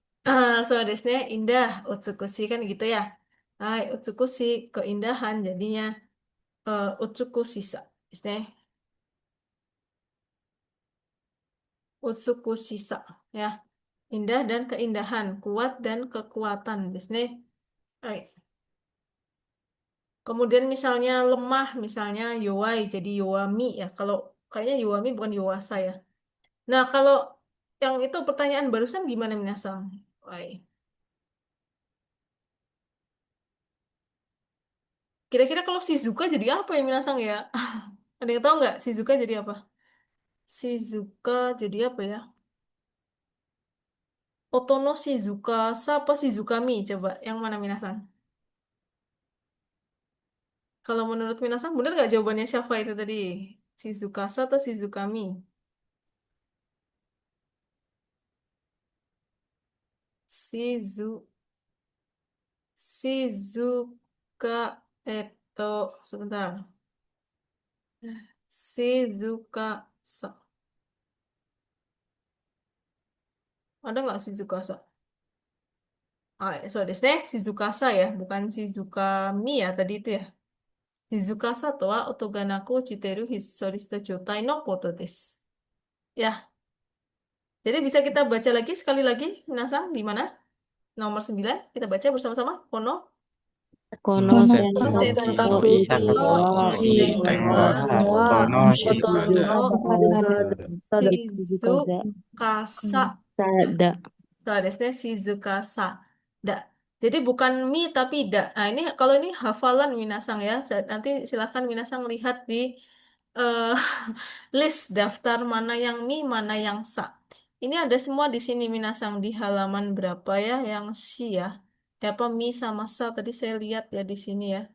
So desu ne, indah. Utsukushi kan gitu ya. Hai, utsukushi keindahan jadinya utsukushisa desu ne. Utsukushisa ya. Indah dan keindahan, kuat dan kekuatan desu ne. Hai. Kemudian misalnya lemah, misalnya yowai jadi yowami ya. Kalau kayaknya yowami bukan yowasa ya. Nah, kalau yang itu pertanyaan barusan gimana Minasang? Wai. Kira-kira kalau Shizuka jadi apa ya Minasang ya? Ada yang tahu nggak Shizuka jadi apa? Shizuka jadi apa ya? Otono Shizuka, siapa Shizukami? Coba, yang mana Minasang? Kalau menurut Minasang, benar nggak jawabannya siapa itu tadi? Shizukasa atau Shizukami? Shizu, Shizuka, sebentar. Shizuka, ada nggak Shizukasa? So desu ne, Shizukasa ya, bukan Shizukami ya tadi itu ya. Shizukasa to wa otoganaku chiteru hisorista jotai no koto desu. Ya, jadi bisa kita baca lagi sekali lagi, Minasang, di mana? Nomor 9, kita baca bersama-sama. Kono, Kono Sentoku no sentoku sentaku ito ito wa ito otono ito ite wa wa wa Kono otono otono shizukaza shizukasa. sada. So, desu ne, shizukasa. Da. Jadi bukan mi tapi da. Nah, ini kalau ini hafalan Minasang ya. Nanti silakan Minasang lihat di eh, list daftar mana yang mi, mana yang sa. Ini ada semua di sini Minasang di halaman berapa ya yang si ya. Ya apa mi sama sa tadi saya lihat ya di sini ya.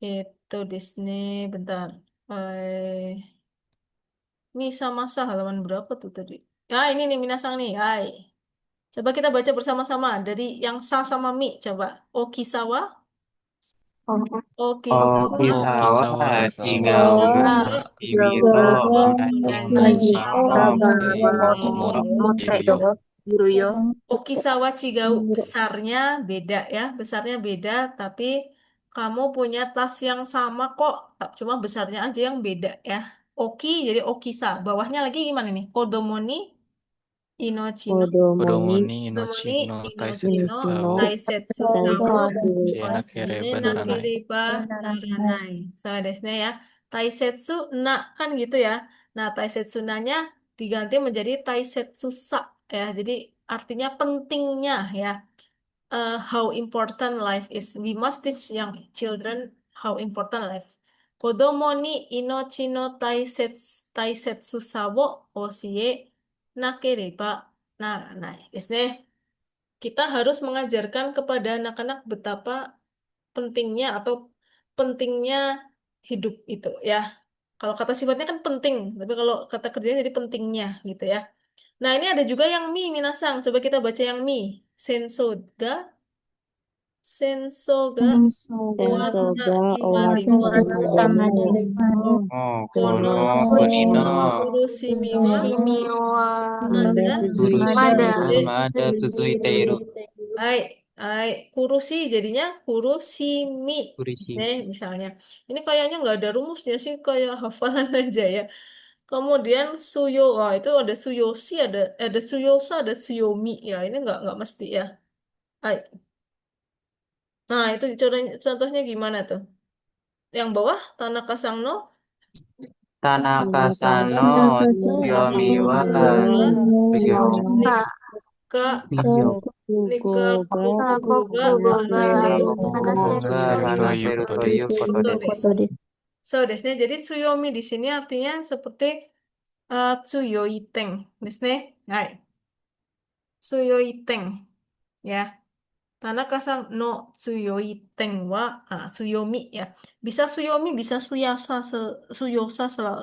Itu Disney bentar. Mi sama sa halaman berapa tuh tadi? Ya ini nih Minasang nih. Hai. Coba kita baca bersama-sama dari yang sa sama mi. Coba. Okisawa, Okisawa, Okisawa Okisawa Chigawa Chigawa Shimito Nanjing Nanjing sama sama Momonokoto. Okisawa Cigau besarnya beda ya, besarnya beda, tapi kamu punya tas yang sama kok, cuma besarnya aja yang beda ya. Oki jadi Okisa, bawahnya lagi gimana nih? Kodomo ni inochino, Kodomo Kodomoni domoni, inochino inochino, taisetsu Nishino sao taisetsu sao, Taisetsu je wasine nakereba naranai. nakereba naranai. Sama desu ne ya. Taisetsu na kan gitu ya. Nah, taisetsu nanya diganti menjadi taisetsu sa ya. Jadi artinya pentingnya ya. How important life is. We must teach young children how important life is. Kodomo ni inochi no taisetsu sa wo oshie nakereba naranai. Desu ne. Kita harus mengajarkan kepada anak-anak betapa pentingnya atau pentingnya hidup itu ya. Kalau kata sifatnya kan penting, tapi kalau kata kerjanya jadi pentingnya gitu ya. Nah, ini ada juga yang mi minasang. Coba kita baca yang mi. Senso ga, senso ga, Senso owatta ga imademo, owatta imademo Oh, kono kono kuni kunino no kurushimi wa Kushimi wa mada kurushimi mada. wa mada tsuzuiteiru. Hai, hai, kurusi jadinya kurushimi. Kurishimi. Misalnya. Ini kayaknya nggak ada rumusnya sih, kayak hafalan aja ya. Kemudian suyo, wah itu ada suyoshi, ada suyosa, ada suyomi ya. Ini nggak mesti ya. Hai. Nah itu contohnya gimana tuh? Yang bawah Tanaka Sangno, Tanaka Sano Tsuyomi wa Suyomi Tsuyomi Ka Nika Miyo. Nika Kokugo ka Kokugo kokugo ga Hanaseru hanaseru Ga To toいう hanaseru こと to です。いうことSo です。 desu. So desu ne. Jadi Suyomi di sini artinya seperti Tsuyoiteng desu ne. Hai. Tsuyoiteng ya. Tanaka-san no Tsuyoiteng wa Tsuyomi ya. Bisa Tsuyomi, bisa Suyosa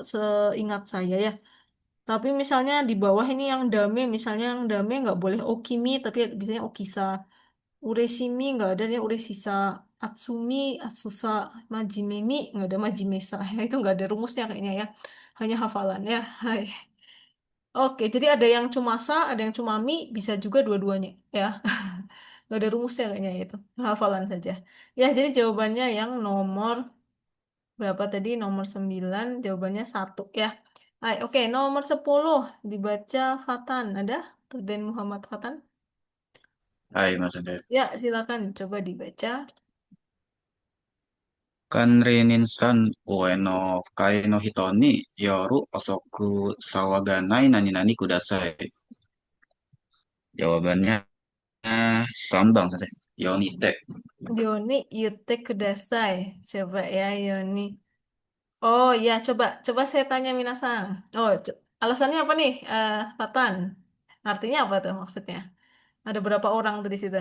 seingat saya ya. Tapi misalnya di bawah ini yang dame, misalnya yang dame nggak boleh Okimi, tapi biasanya Okisa. Ureshimi nggak ada nih Uresisa. Atsumi, Atsusa, Majimemi nggak ada Majimesa. Ya, itu nggak ada rumusnya kayaknya ya. Hanya hafalan ya. Hai. Oke, jadi ada yang cuma sa, ada yang cuma mi, bisa juga dua-duanya ya. Nggak ada rumusnya kayaknya itu. Hafalan saja. Ya, jadi jawabannya yang nomor berapa tadi? Nomor 9, jawabannya satu ya. Hai, oke, nomor 10 dibaca Fatan. Ada? Ruden Muhammad Fatan? はい、マジで。 Ya, silakan coba dibaca. 管理人さん、上の階の人に夜遅く騒がない何々ください。Jawabannya sambang saja. Yonite. Yoni Yute Kudasai. Coba ya Yoni. Oh ya, coba saya tanya Minasang. Oh, alasannya apa nih, Fatan? Artinya apa tuh maksudnya? Ada berapa orang tuh di situ?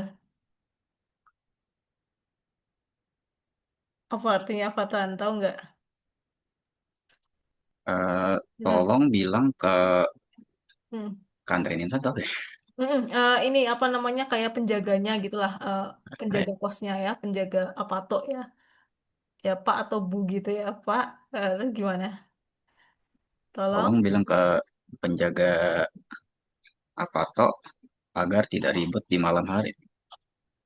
Apa artinya Fatan? Tahu nggak? Bilang. Tolong bilang ke Hmm. country insan tahu deh. Ini apa namanya kayak penjaganya gitulah, Kayak penjaga kosnya ya, penjaga apa tuh ya, ya Pak atau Bu gitu ya Pak. Terus gimana? Tolong. tolong bilang ke penjaga apa toh agar tidak ribet di malam hari.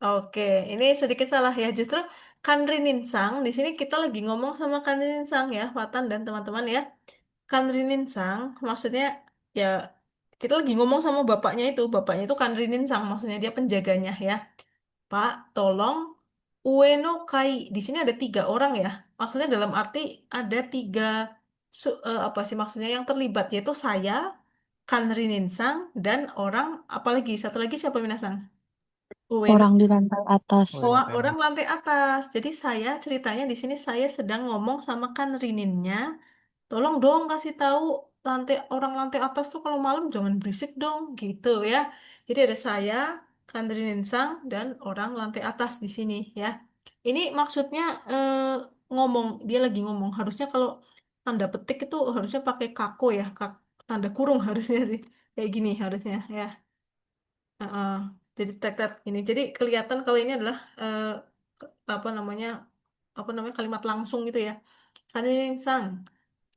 Oke, ini sedikit salah ya. Justru Kanri Ninsang, di sini kita lagi ngomong sama Kanri Ninsang ya, Watan dan teman-teman ya. Kanri Ninsang, maksudnya ya kita lagi ngomong sama bapaknya itu Kanri Ninsang, maksudnya dia penjaganya ya. Pak, tolong Ueno Kai. Di sini ada 3 orang ya. Maksudnya dalam arti ada apa sih maksudnya yang terlibat yaitu saya, Kanri Ninsang dan orang apalagi satu lagi siapa Minasang? Ueno. Orang di lantai atas. Oh, Oh, yang orang teras. lantai atas. Jadi saya ceritanya di sini saya sedang ngomong sama kan Rininnya. Tolong dong kasih tahu orang lantai atas tuh kalau malam jangan berisik dong gitu ya. Jadi ada saya, kan Sang dan orang lantai atas di sini ya. Ini maksudnya ngomong dia lagi ngomong. Harusnya kalau tanda petik itu harusnya pakai kako ya, tanda kurung harusnya sih. Kayak gini harusnya ya. Heeh. Jadi tek ini. Jadi kelihatan kalau ini adalah apa namanya kalimat langsung gitu ya. Kanin-san,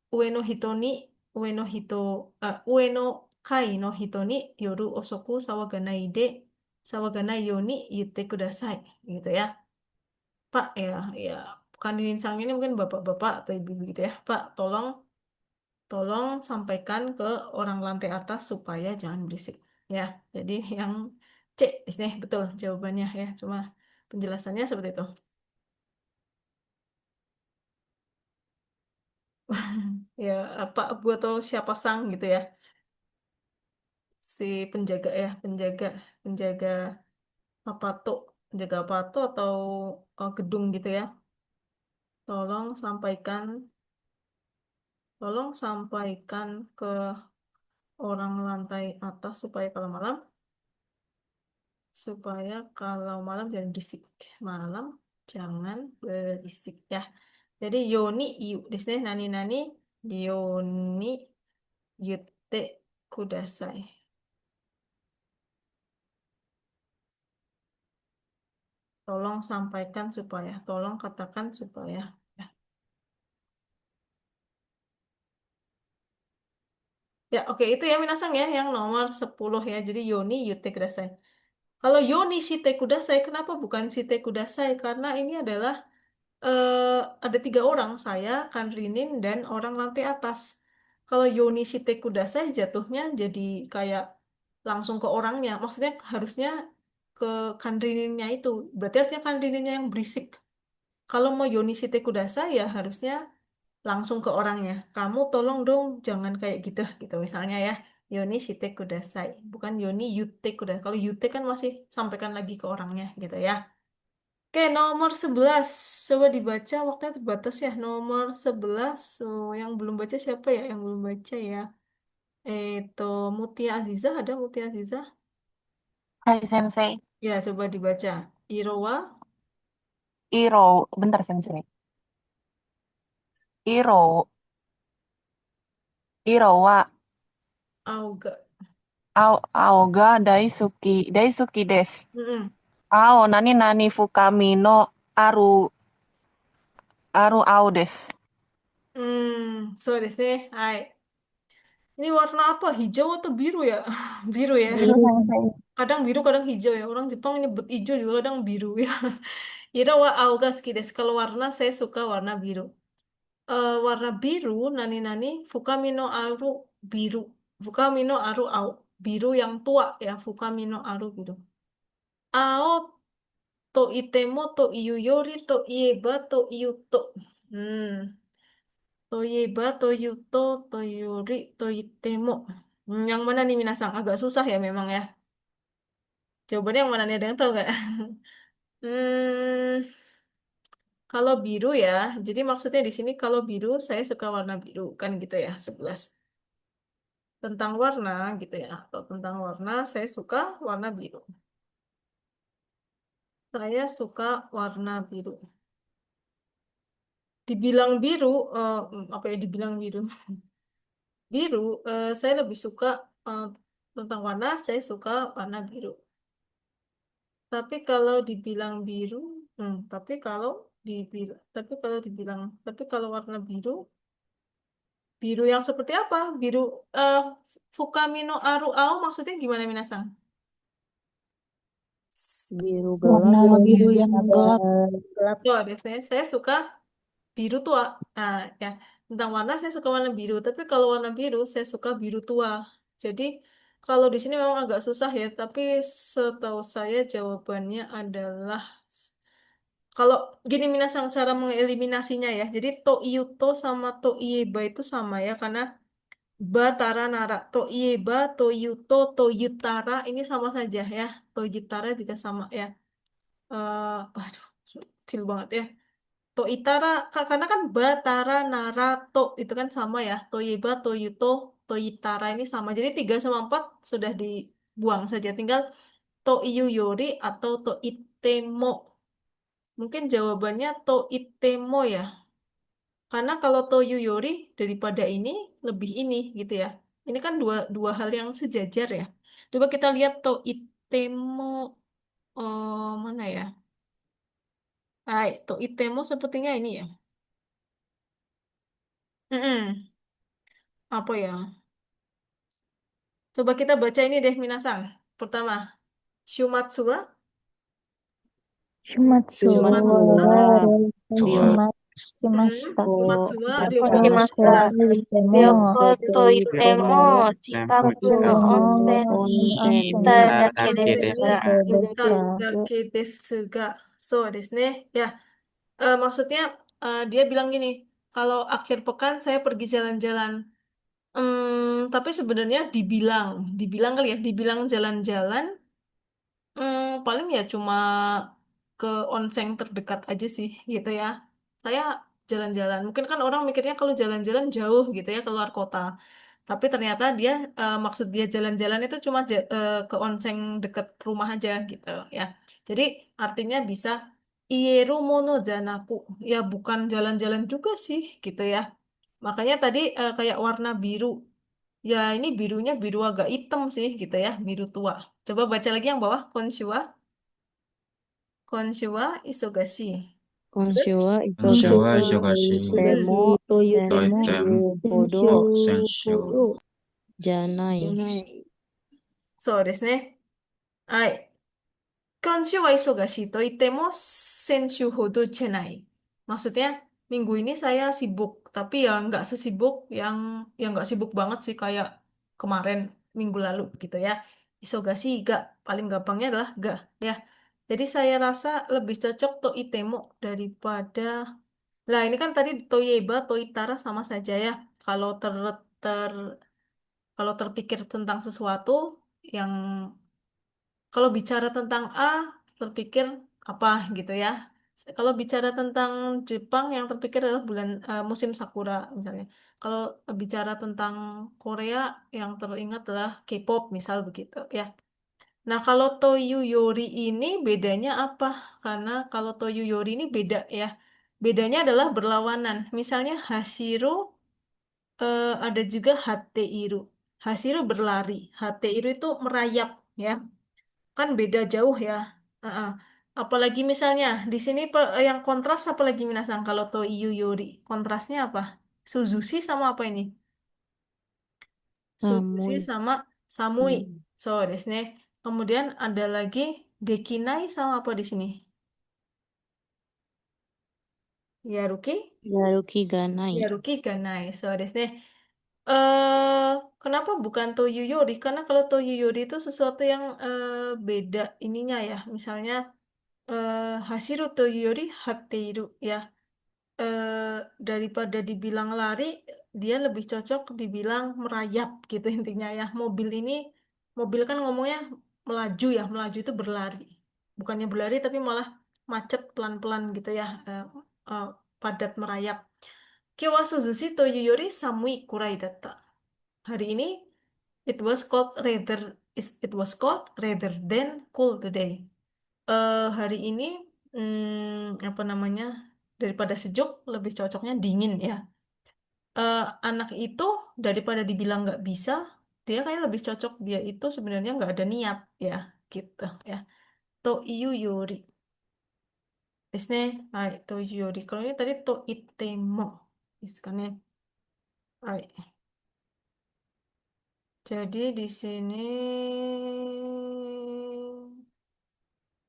ue no hito ni ue no hito ue no kai no hito ni yoru osoku sawaganai yo ni yutte kudasai gitu ya. Pak ya Kanin-san ini mungkin bapak-bapak atau ibu-ibu gitu ya. Pak, tolong tolong sampaikan ke orang lantai atas supaya jangan berisik. Ya, jadi yang C di sini betul jawabannya ya. Cuma penjelasannya seperti itu. Ya, Pak Bu atau siapa sang gitu ya. Si penjaga ya, penjaga apa tuh, penjaga apa tuh atau gedung gitu ya. Tolong sampaikan, tolong sampaikan ke orang lantai atas supaya kalau malam jangan berisik. Malam jangan berisik ya. Jadi Yoni Yu di sini nani nani Yoni Yute Kudasai. Tolong sampaikan supaya, tolong katakan supaya. Ya, ya oke itu ya Minasang ya yang nomor 10 ya. Jadi Yoni Yute Kudasai. Kalau Yoni Shite Kudasai, kenapa bukan Shite Kudasai? Karena ini adalah ada 3 orang, saya, Kanrinin, dan orang lantai atas. Kalau Yoni Shite Kudasai jatuhnya jadi kayak langsung ke orangnya. Maksudnya harusnya ke Kanrininnya itu. Berarti artinya Kanrininnya yang berisik. Kalau mau Yoni Shite Kudasai ya harusnya langsung ke orangnya. Kamu tolong dong jangan kayak gitu gitu misalnya ya. Yoni Shite Kudasai, bukan Yoni Yute Kudasai. Kalau Yute kan masih sampaikan lagi ke orangnya gitu ya. Oke, nomor 11. Coba dibaca, waktunya terbatas ya. Nomor 11. So, yang belum baca siapa ya? Yang belum baca ya. Itu Mutia Aziza, ada Mutia Aziza? Hai Sensei. Ya, coba dibaca. Irowa, Iro, bentar Sensei. Iro, Irowa, Auga. Aoga Daisuki desu. Mm-mm. Nani nani fukami no aru ao desu. So desu ne. Hai. Ini warna apa? Hijau atau biru ya? Biru ya. Biru Sensei. Kadang biru, kadang hijau ya. Orang Jepang nyebut hijau juga kadang biru ya. Irawa Auga suki desu. Kalau warna saya suka warna biru. Warna biru nani nani Fukami no Aru biru. Fukami no Aru Ao, biru yang tua ya. Fukami no Aru biru. Ao to itemo to iu yori to ieba to iuto. To ieba to iuto to yori to itemo. Yang mana nih Minasang? Agak susah ya memang ya. Jawabannya yang mana nih, ada yang tahu nggak? Hmm, kalau biru ya, jadi maksudnya di sini kalau biru saya suka warna biru kan gitu ya, 11. Tentang warna gitu ya. Kalau tentang warna, saya suka warna biru. Saya suka warna biru. Dibilang biru, apa ya dibilang biru? Biru, saya lebih suka eh, tentang warna, saya suka warna biru. Tapi kalau dibilang biru, tapi kalau warna biru, biru yang seperti apa? Biru eh Fukamino Aru Ao maksudnya gimana Minasang? Biru Warna gelap biru yang atau gelap. gelap. Oh, deh, saya suka biru tua. Nah, ya, tentang warna saya suka warna biru, tapi kalau warna biru saya suka biru tua. Jadi, kalau di sini memang agak susah ya, tapi setahu saya jawabannya adalah kalau gini Minasang cara mengeliminasinya ya. Jadi Toiyuto sama Toieba itu sama ya karena Batara Nara, Toieba, Toyuto, Toyutara ini sama saja ya. Toyutara juga sama ya. Aduh, kecil banget ya. Toitara, karena kan Batara, Narato itu kan sama ya. Toyeba, Toyuto, Toitara ini sama. Jadi 3 sama 4 sudah dibuang saja. Tinggal Toiyuyori atau Toitemo. Mungkin jawabannya Toitemo ya. Karena kalau Toyuyori daripada ini lebih ini gitu ya. Ini kan dua, dua hal yang sejajar ya. Coba kita lihat Toitemo mana ya? Toitemo sepertinya ini ya. Mm-mm. Apa ya? Coba kita baca ini deh, Minasang. Pertama, Shumatsura. Shumatsu Shumatsura. wa Tua. Shumatsu Matsuwa Ikimashita Ryoko to itemo chikaku no onsen ni ita dake desu ga. dake desu ga. So desu ne. Ya, maksudnya dia bilang gini, kalau akhir pekan saya pergi jalan-jalan. Tapi sebenarnya dibilang kali ya, dibilang jalan-jalan, paling ya cuma ke onsen terdekat aja sih gitu ya. Saya jalan-jalan. Mungkin kan orang mikirnya kalau jalan-jalan jauh gitu ya keluar kota. Tapi ternyata dia maksud dia jalan-jalan itu cuma ke onsen deket rumah aja gitu ya. Jadi artinya bisa ieru mono janaku. Ya bukan jalan-jalan juga sih gitu ya. Makanya tadi kayak warna biru. Ya ini birunya biru agak hitam sih gitu ya, biru tua. Coba baca lagi yang bawah, konshua. Konshua isogashi. Terus? Konnichiwa, Isogashi, Hmm. Toitemo, Senshu. So ですね。はい。今週は忙しいと言っても先週ほどじゃない. Maksudnya minggu ini saya sibuk, tapi ya nggak sesibuk yang nggak sibuk banget sih kayak kemarin minggu lalu gitu ya. Isogashi ga paling gampangnya adalah ga ya. Jadi saya rasa lebih cocok to itemo daripada. Lah ini kan tadi toyeba, toitara sama saja ya. Kalau ter kalau terpikir tentang sesuatu yang kalau bicara tentang A, terpikir apa gitu ya. Kalau bicara tentang Jepang, yang terpikir adalah musim sakura misalnya. Kalau bicara tentang Korea, yang teringat adalah K-pop misal begitu ya. Nah, kalau Toyu Yori ini bedanya apa? Karena kalau Toyu Yori ini beda ya. Bedanya adalah berlawanan. Misalnya Hashiro, ada juga Hateiru. Hashiro berlari, Hateiru itu merayap ya. Kan beda jauh ya. Heeh. Apalagi misalnya di sini yang kontras apalagi minasang kalau Toiyu Yori. Kontrasnya apa? Suzushi sama apa ini? Suzushi sama Samui. So, desu ne. Kemudian ada lagi Dekinai sama apa di sini? Yaruki? Yaruki Ganai. So, desu ne. Kenapa bukan Toyuyori? Karena kalau Toyuyori itu sesuatu yang beda ininya ya. Misalnya Hasiru Toyuyori Hateiru ya. Daripada dibilang lari, dia lebih cocok dibilang merayap gitu intinya ya. Mobil kan ngomongnya melaju ya. Melaju itu berlari. Bukannya berlari tapi malah macet pelan-pelan gitu ya. Eh, padat merayap. Kiwa Suzushi Toyuyori Samui Kurai datta. Hari ini it was cold rather than cool today. Hari ini apa namanya daripada sejuk lebih cocoknya dingin ya. Anak itu daripada dibilang nggak bisa, dia kayak lebih cocok dia itu sebenarnya nggak ada niat ya gitu ya. To iyu yori. ですね。はい。というより、これにtadi to itemo ですかね。はい。Jadi di sini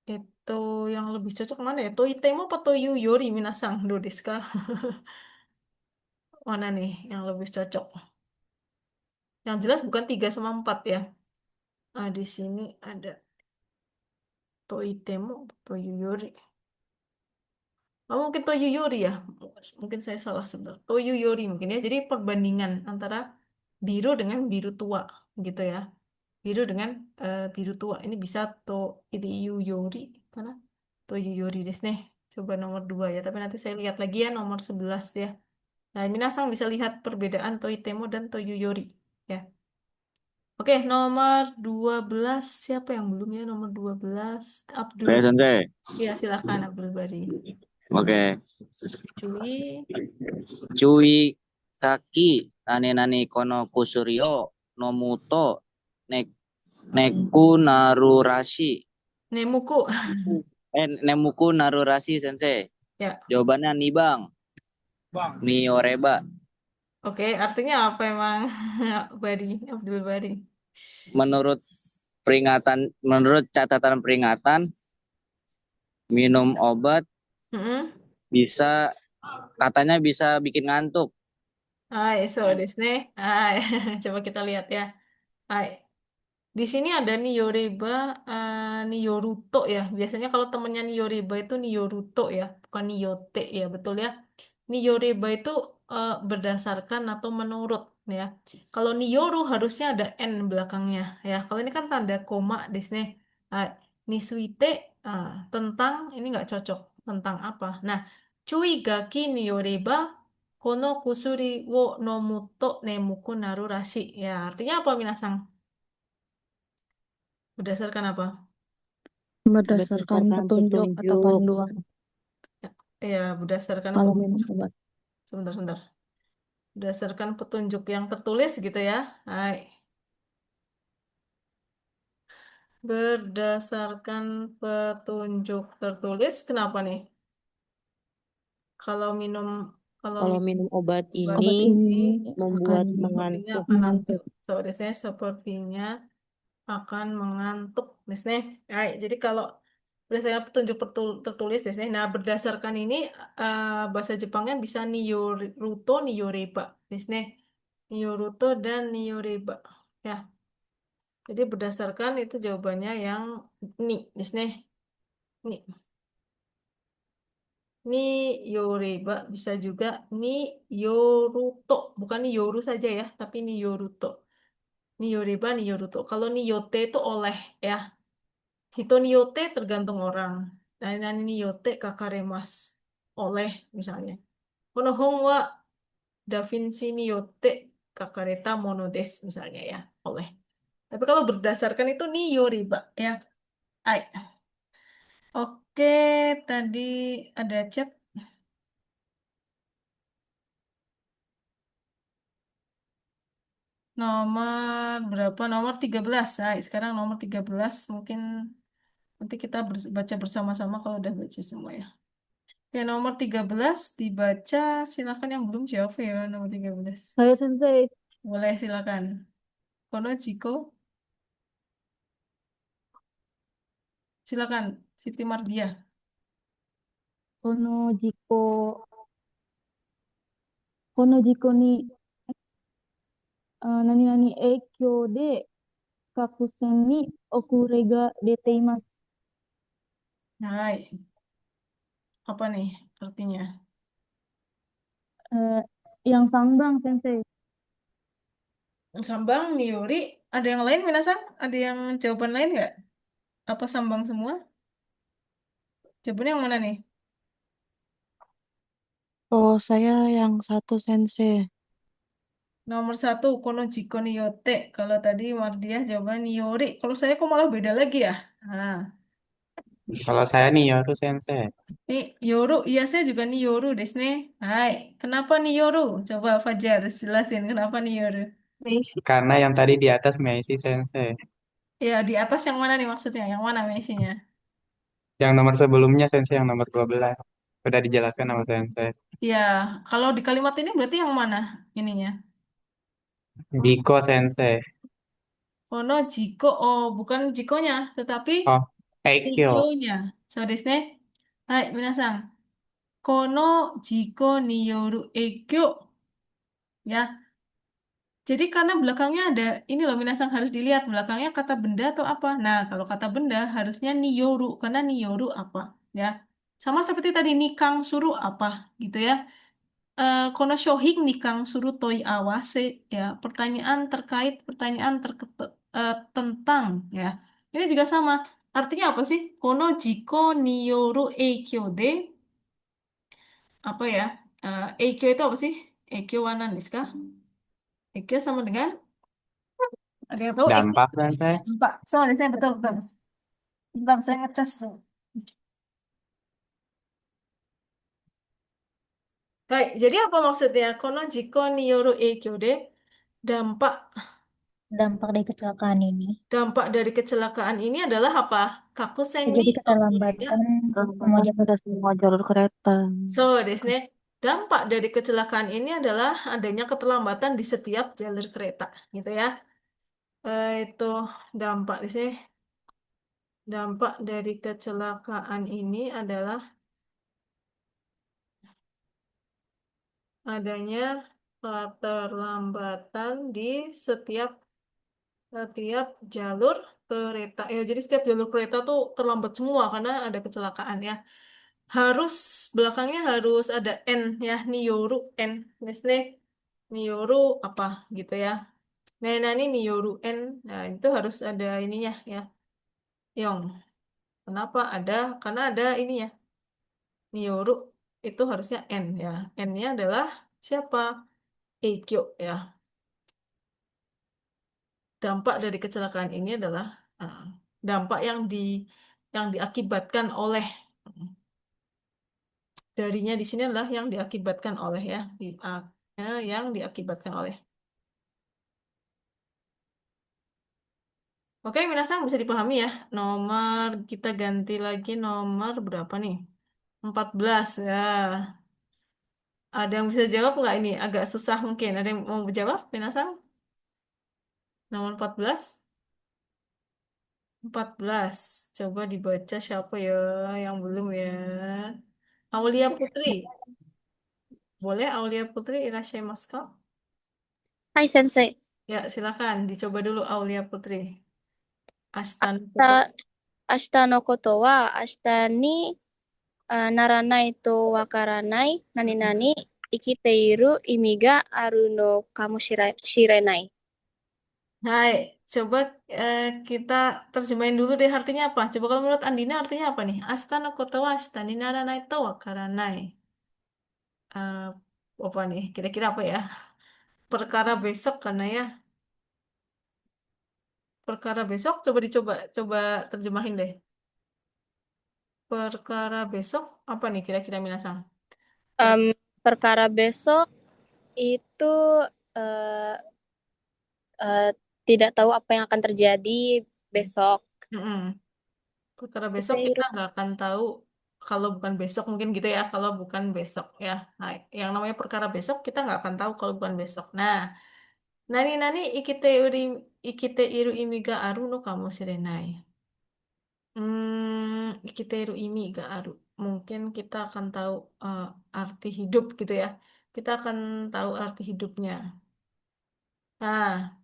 itu yang lebih cocok mana ya? Toitemo atau toyuyori minasang do desu ka? Mana nih yang lebih cocok? Yang jelas bukan 3 sama 4 ya. Di sini ada toitemo, toyuyori. Oh, mungkin toyuyori ya. Mungkin saya salah sebentar. Toyuyori mungkin ya. Jadi perbandingan antara biru dengan biru tua gitu ya. Biru dengan biru tua. Ini bisa toyuyori karena toyuyori desu ne. Coba nomor 2 ya. Tapi nanti saya lihat lagi ya nomor 11 ya. Nah, minasang bisa lihat perbedaan toitemo dan toyuyori ya. Oke, nomor 12. Siapa yang belum ya? Nomor 12. Abdul. Oke, Sensei. Ya, silakan Abdul Bari. Oke. Cui. Cui kaki nani kono kusuryo nomuto neku narurashi. Nemuku. Nemuku narurashi sensei. Ya. Jawabannya nih bang. Nioreba. Oke, artinya apa emang Abdul Bari? Menurut catatan peringatan, minum obat bisa katanya bisa bikin ngantuk. So desu ne. Coba kita lihat ya. Hai. Di sini ada Niyoreba, Niyoruto ya. Biasanya kalau temennya Niyoreba itu Niyoruto ya, bukan Niyote ya, betul ya. Niyoreba itu berdasarkan atau menurut ya. Kalau Niyoru harusnya ada N belakangnya ya. Kalau ini kan tanda koma di sini. Hai. Nisuite, tentang, ini nggak cocok. Tentang apa? Nah, cui gaki niyoreba, kono kusuri wo nomu to nemuku naru rashi. Ya, artinya apa, Minasang? Berdasarkan apa? Berdasarkan petunjuk atau panduan Ya, berdasarkan kalau minum petunjuk. obat. Sebentar. Berdasarkan petunjuk yang tertulis gitu ya. Hai. Berdasarkan petunjuk tertulis, kenapa nih? Kalau minum Kalau minum obat obat Obat ini ini membuat akan sepertinya mengantuk. akan ngantuk. Saya sepertinya akan mengantuk. Misalnya, jadi kalau berdasarkan petunjuk tertulis, nah berdasarkan ini bahasa Jepangnya bisa Niyoruto, Niyoreba. Misalnya, Niyoruto dan Niyoreba. Ya, jadi berdasarkan itu jawabannya yang ni, misalnya, ni. Ni Yoreba bisa juga ni Yoruto, bukan ni Yoru saja ya, tapi ni Yoruto. Ni Yoreba, ni Yoruto. Kalau ni Yote itu oleh ya. Hito ni Yote tergantung orang. Nani ni Yote kakaremas. Oleh misalnya. Kono hon wa Da Vinci ni Yote kakareta mono desu misalnya ya. Oleh. Tapi kalau berdasarkan itu ni Yoreba ya. Ai. Oke, tadi ada chat. Nomor berapa? Nomor 13. Sekarang nomor 13 mungkin nanti kita baca bersama-sama kalau udah baca semua ya. Oke, nomor 13 dibaca. Silakan yang belum jawab ya nomor 13. Saya Sensei. Boleh silakan. Kono Jiko. Silakan Siti Mardia. Kono jiko ni nani nani eikyou de kakusen ni okure ga deteimasu. Hai. Apa nih artinya? Yang sambang Sensei. Sambang, Niuri. Ada yang lain, Minasang? Ada yang jawaban lain nggak? Apa sambang semua? Jawabannya yang mana nih? Oh, saya yang satu Sensei. Nomor 1, kono jiko niyote. Kalau tadi Mardiah jawaban Niori. Kalau saya kok malah beda lagi ya? Nah, Kalau saya nih Yoru Sensei. ini Yoru. Iya, saya juga Niyoru desu ne. Hai, kenapa Niyoru? Coba Fajar jelasin kenapa Niyoru. Karena yang tadi di atas Messi Sensei. Ya, di atas yang mana nih maksudnya? Yang mana Messi-nya? Yang nomor sebelumnya Sensei yang nomor 12. Udah dijelaskan sama Sensei. Ya, kalau di kalimat ini berarti yang mana ininya? Biko Sensei. Kono jiko, oh bukan jikonya, tetapi Oh, Eikyo. Eikyo-nya. So desu ne. Hai, minasang. Kono jiko niyoru eikyo. Ya, jadi karena belakangnya ada, ini loh minasang harus dilihat belakangnya kata benda atau apa. Nah, kalau kata benda harusnya niyoru, karena niyoru apa. Ya, sama seperti tadi nikang suru apa gitu ya. Kono shohing nikang suru toi awase ya, pertanyaan terkait pertanyaan tentang ya. Ini juga sama. Artinya apa sih? Kono jiko niyoru eikyo de apa ya? Eikyo itu apa sih? Eikyo wa nan desu ka? Eikyo sama dengan ada yang tahu eikyo? Dampak Sensei. Dampak. Sama dengan betul betul. Bentar, saya ngecas tuh. Baik, jadi apa maksudnya? Kono jiko niyoru eikyo de dampak Dampak dari kecelakaan ini dampak dari kecelakaan ini adalah apa? Kakusen ni terjadi okurega. keterlambatan mengucapkan Semua jalur kereta. So, desu ne. Dampak dari kecelakaan ini adalah adanya keterlambatan di setiap jalur kereta, gitu ya. Itu dampak di sini. Dampak dari kecelakaan ini adalah adanya keterlambatan di setiap setiap jalur kereta. Ya, jadi setiap jalur kereta tuh terlambat semua karena ada kecelakaan ya. Harus belakangnya harus ada N ya, Nioru N. Nesne Nioru apa gitu ya. Nah, ini Nioru N. Nah, itu harus ada ininya ya. Yong. Kenapa ada? Karena ada ini ya. Nioru itu harusnya N ya. N-nya adalah siapa? Eikyo ya. Dampak dari kecelakaan ini adalah uh, dampak yang diakibatkan oleh darinya di sini adalah yang diakibatkan oleh ya, yang diakibatkan oleh. Oke, minasan bisa dipahami ya. Nomor kita ganti lagi nomor berapa nih? 14 ya. Ada yang bisa jawab nggak ini? Agak susah mungkin. Ada yang mau jawab, minasan? Nomor 14? 14. Coba dibaca siapa ya yang belum ya. Aulia Putri. Boleh Aulia Putri irashimasu ka? Hai Sensei. Ya, silakan dicoba dulu Aulia Putri. Astan Putu. 明日のことは明日にならないとわからない何々生きている意味があるのかもしれない。 Hai, coba kita terjemahin dulu deh artinya apa. Coba kalau menurut Andina artinya apa nih? Asta no koto wa ashita ni naranai to wakaranai. Eh, apa nih? Kira-kira apa ya? Perkara besok karena ya. Perkara besok coba terjemahin deh. Perkara besok apa nih kira-kira minasang? Perkara besok itu eh, eh, tidak tahu apa yang akan terjadi besok. Mm-mm. Perkara besok kita nggak akan tahu kalau bukan besok mungkin gitu ya. Kalau bukan besok ya. Nah, yang namanya perkara besok kita nggak akan tahu kalau bukan besok. Nah, nani ikite iru imi ga aru no kamoshirennai. Ikite iru imi ga aru. Mungkin kita akan tahu arti hidup gitu ya. Kita akan tahu arti hidupnya. Nah,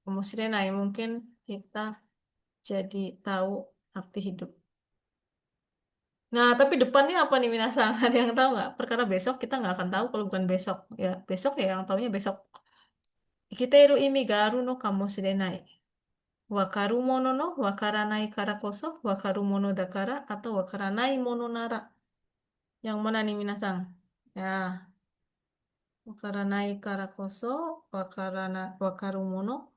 kamoshirennai mungkin kita jadi tahu arti hidup. Nah, tapi depannya apa nih Minasang? Ada yang tahu nggak? Perkara besok kita nggak akan tahu kalau bukan besok. Ya, besok ya yang taunya besok. Ikiteru imi ga aru no kamoshirennai. Wakaru mono no wakaranai kara koso wakaru mono dakara atau wakaranai mono nara. Yang mana nih Minasang? Ya, wakaranai kara koso wakaru mono.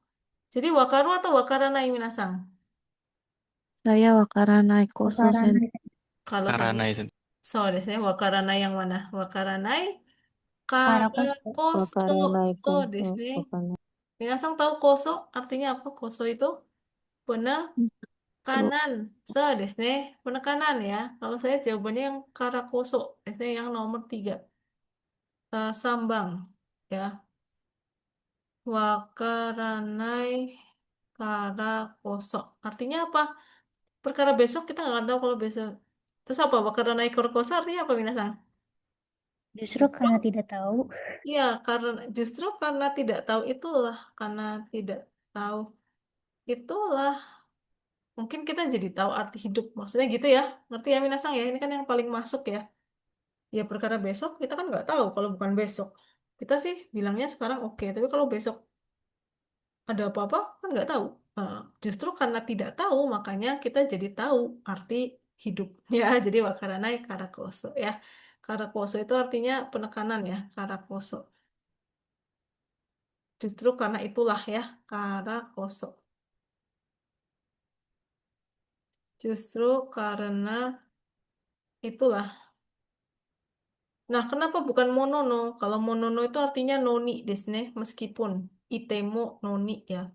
Jadi wakaru atau wakaranai Minasang? Saya wakaranai koso sensei. Kalau saya Karanai sen. so desu ne, wakaranai yang mana? Wakaranai Kara koso. Wakaranai So koso. desu ne. Wakaranai Minasang tahu koso artinya apa? Koso itu penekanan. So desu ne, penekanan ya. Kalau saya jawabannya yang karakoso, biasanya yang nomor 3. Sambang ya. Wakaranai karakoso. Artinya apa? Perkara besok kita nggak akan tahu kalau besok. Terus apa? Wakaranai karakoso artinya apa Minasang? Justru karena tidak tahu. Iya, justru karena tidak tahu itulah, karena tidak tahu itulah mungkin kita jadi tahu arti hidup. Maksudnya gitu ya, ngerti ya Minasang ya? Ini kan yang paling masuk ya. Ya perkara besok kita kan nggak tahu kalau bukan besok. Kita sih bilangnya sekarang oke, tapi kalau besok ada apa-apa kan nggak tahu. Justru karena tidak tahu makanya kita jadi tahu arti hidup ya. Jadi wakaranai karakoso ya. Karakoso itu artinya penekanan ya, karakoso. Justru karena itulah ya, karakoso. Justru karena itulah. Nah, kenapa bukan monono? Kalau monono itu artinya noni desu ne, meskipun itemo noni ya.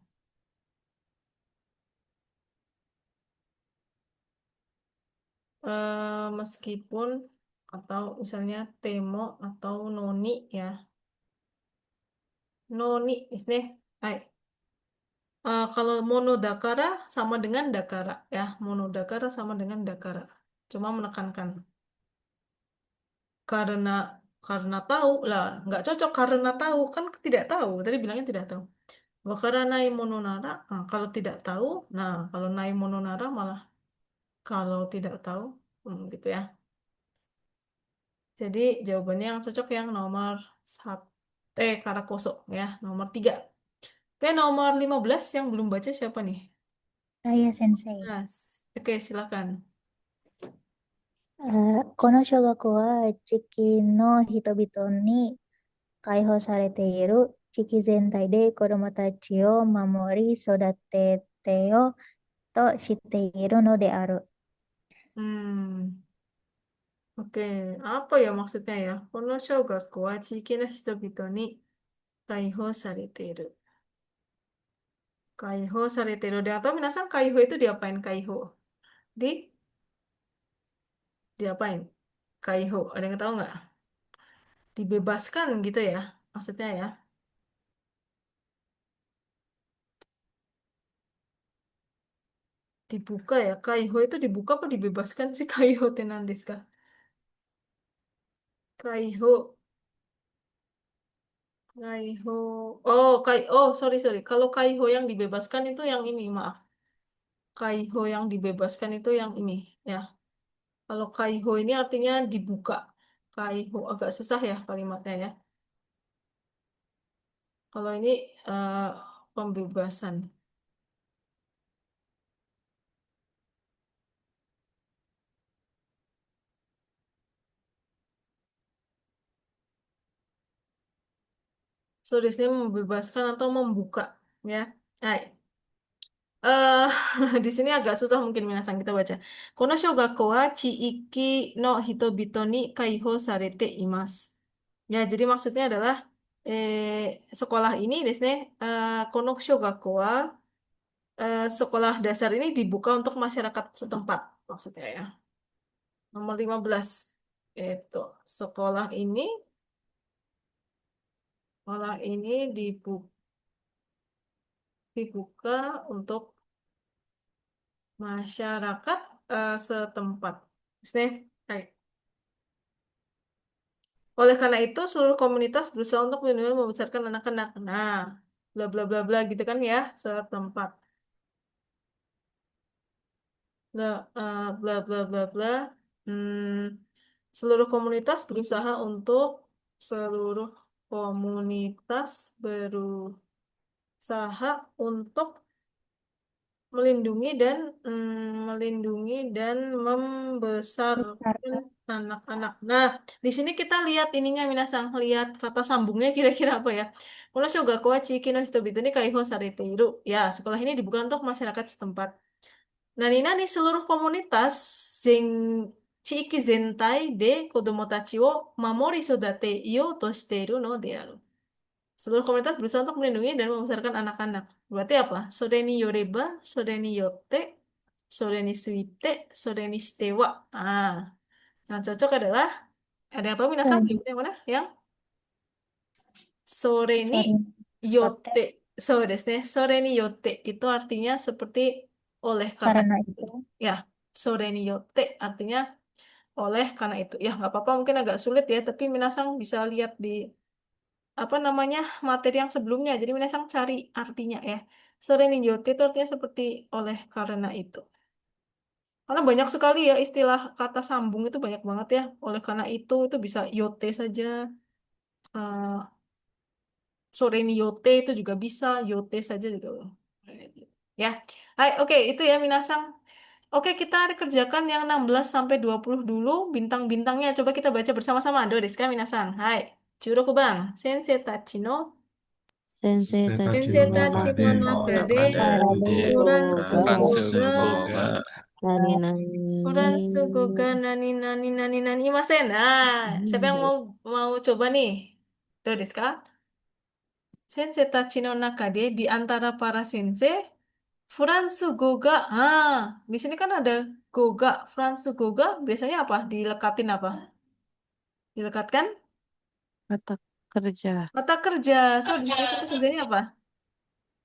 Meskipun atau misalnya temo atau noni ya. Noni desu ne. Hai. Kalau monodakara sama dengan dakara ya. Monodakara sama dengan dakara. Cuma menekankan. Karena karena tahu lah, nggak cocok karena tahu kan tidak tahu. Tadi bilangnya tidak tahu. Wakaranai mononara, nah, kalau tidak tahu, nah kalau nai mononara malah kalau tidak tahu, gitu ya. Jadi jawabannya yang cocok yang nomor satu, karakoso ya, nomor 3. Oke, nomor 15 yang belum baca siapa nih? Saya Sensei. Yes. Oke, silakan. この小学校は地域の人々に開放されている地域全体で子どもたちを守り育ててよとしているのである。Oke, apa ya maksudnya ya? Kono shogaku wa chiki no hitobito ni kaiho sareteru. Kaiho sareteru. Dan atau minasan kaiho itu diapain kaiho? Di diapain? Kaiho. Ada yang tahu nggak? Dibebaskan gitu ya? Maksudnya ya. Dibuka ya. Kaiho itu dibuka apa dibebaskan sih? Kaiho tenan desu ka? Kaiho. Kaiho. Oh, sorry, sorry. Kalau kaiho yang dibebaskan itu yang ini, maaf. Kaiho yang dibebaskan itu yang ini, ya. Kalau kaiho ini artinya dibuka. Kaiho agak susah ya kalimatnya ya. Kalau ini pembebasan. So, di sini membebaskan atau membuka, ya. Hai. Di sini agak susah mungkin minasan kita baca. Kono shogakko wa chiiki no hitobito ni kaiho sarete imasu. Ya, jadi maksudnya adalah sekolah ini desne kono shogakko wa sekolah dasar ini dibuka untuk masyarakat setempat maksudnya ya. Nomor 15 itu sekolah ini dibuka untuk masyarakat setempat. Desne. Hai. Oleh karena itu, seluruh komunitas berusaha untuk melindungi dan membesarkan anak-anak. Nah, bla bla bla bla gitu kan ya, setempat. Bla bla bla bla bla. Seluruh komunitas berusaha untuk melindungi dan membesarkan anak-anak. Nah, di sini kita lihat ininya minasang, lihat kata sambungnya kira-kira apa ya? Kono shogaku wa chiki no hitobito ni kaiho sareteiru. Ya, sekolah ini dibuka untuk masyarakat setempat. Nani-nani seluruh komunitas chiki zentai de kodomo tachi wo mamori sodate yo to shiteiru no de aru. Seluruh komunitas berusaha untuk melindungi dan membesarkan anak-anak. Berarti apa? Sore ni yoreba, sore ni yotte, sore ni suite, sore ni shite wa. Yang cocok adalah ada yang tahu minasan yang mana? Yang sore ni yotte. So desu ne. Sore ni yotte itu artinya seperti oleh karena itu. Ya, sore ni yotte artinya oleh karena itu. Ya, nggak apa-apa mungkin agak sulit ya, tapi minasan bisa lihat di apa namanya materi yang sebelumnya. Jadi minasang cari artinya ya. Sore ni yote itu artinya seperti oleh karena itu. Karena banyak sekali ya istilah kata sambung itu banyak banget ya. Oleh karena itu bisa yote saja. Eh, sore ni yote itu juga bisa. Yote saja juga. Ya. Hai, oke, itu ya minasang. Oke, kita kerjakan yang 16 sampai 20 dulu bintang-bintangnya. Coba kita baca bersama-sama. Do desu ka minasang? Hai. Juroku bang. Sensei tachi no Sensei tachi Sensei no tachi no naka de Fransugo ga nani nani. Furansugo ga nani nani nani nani imasen. Nah, siapa yang mau coba nih? Do desu ka? Sensei tachi no naka de di antara para sensei Furansugo ga. Di sini kan ada goga. Furansugo ga biasanya apa? Dilekatin apa? Dilekatkan? Kata kerja. Kata kerja. So, di sini kata kerjanya apa?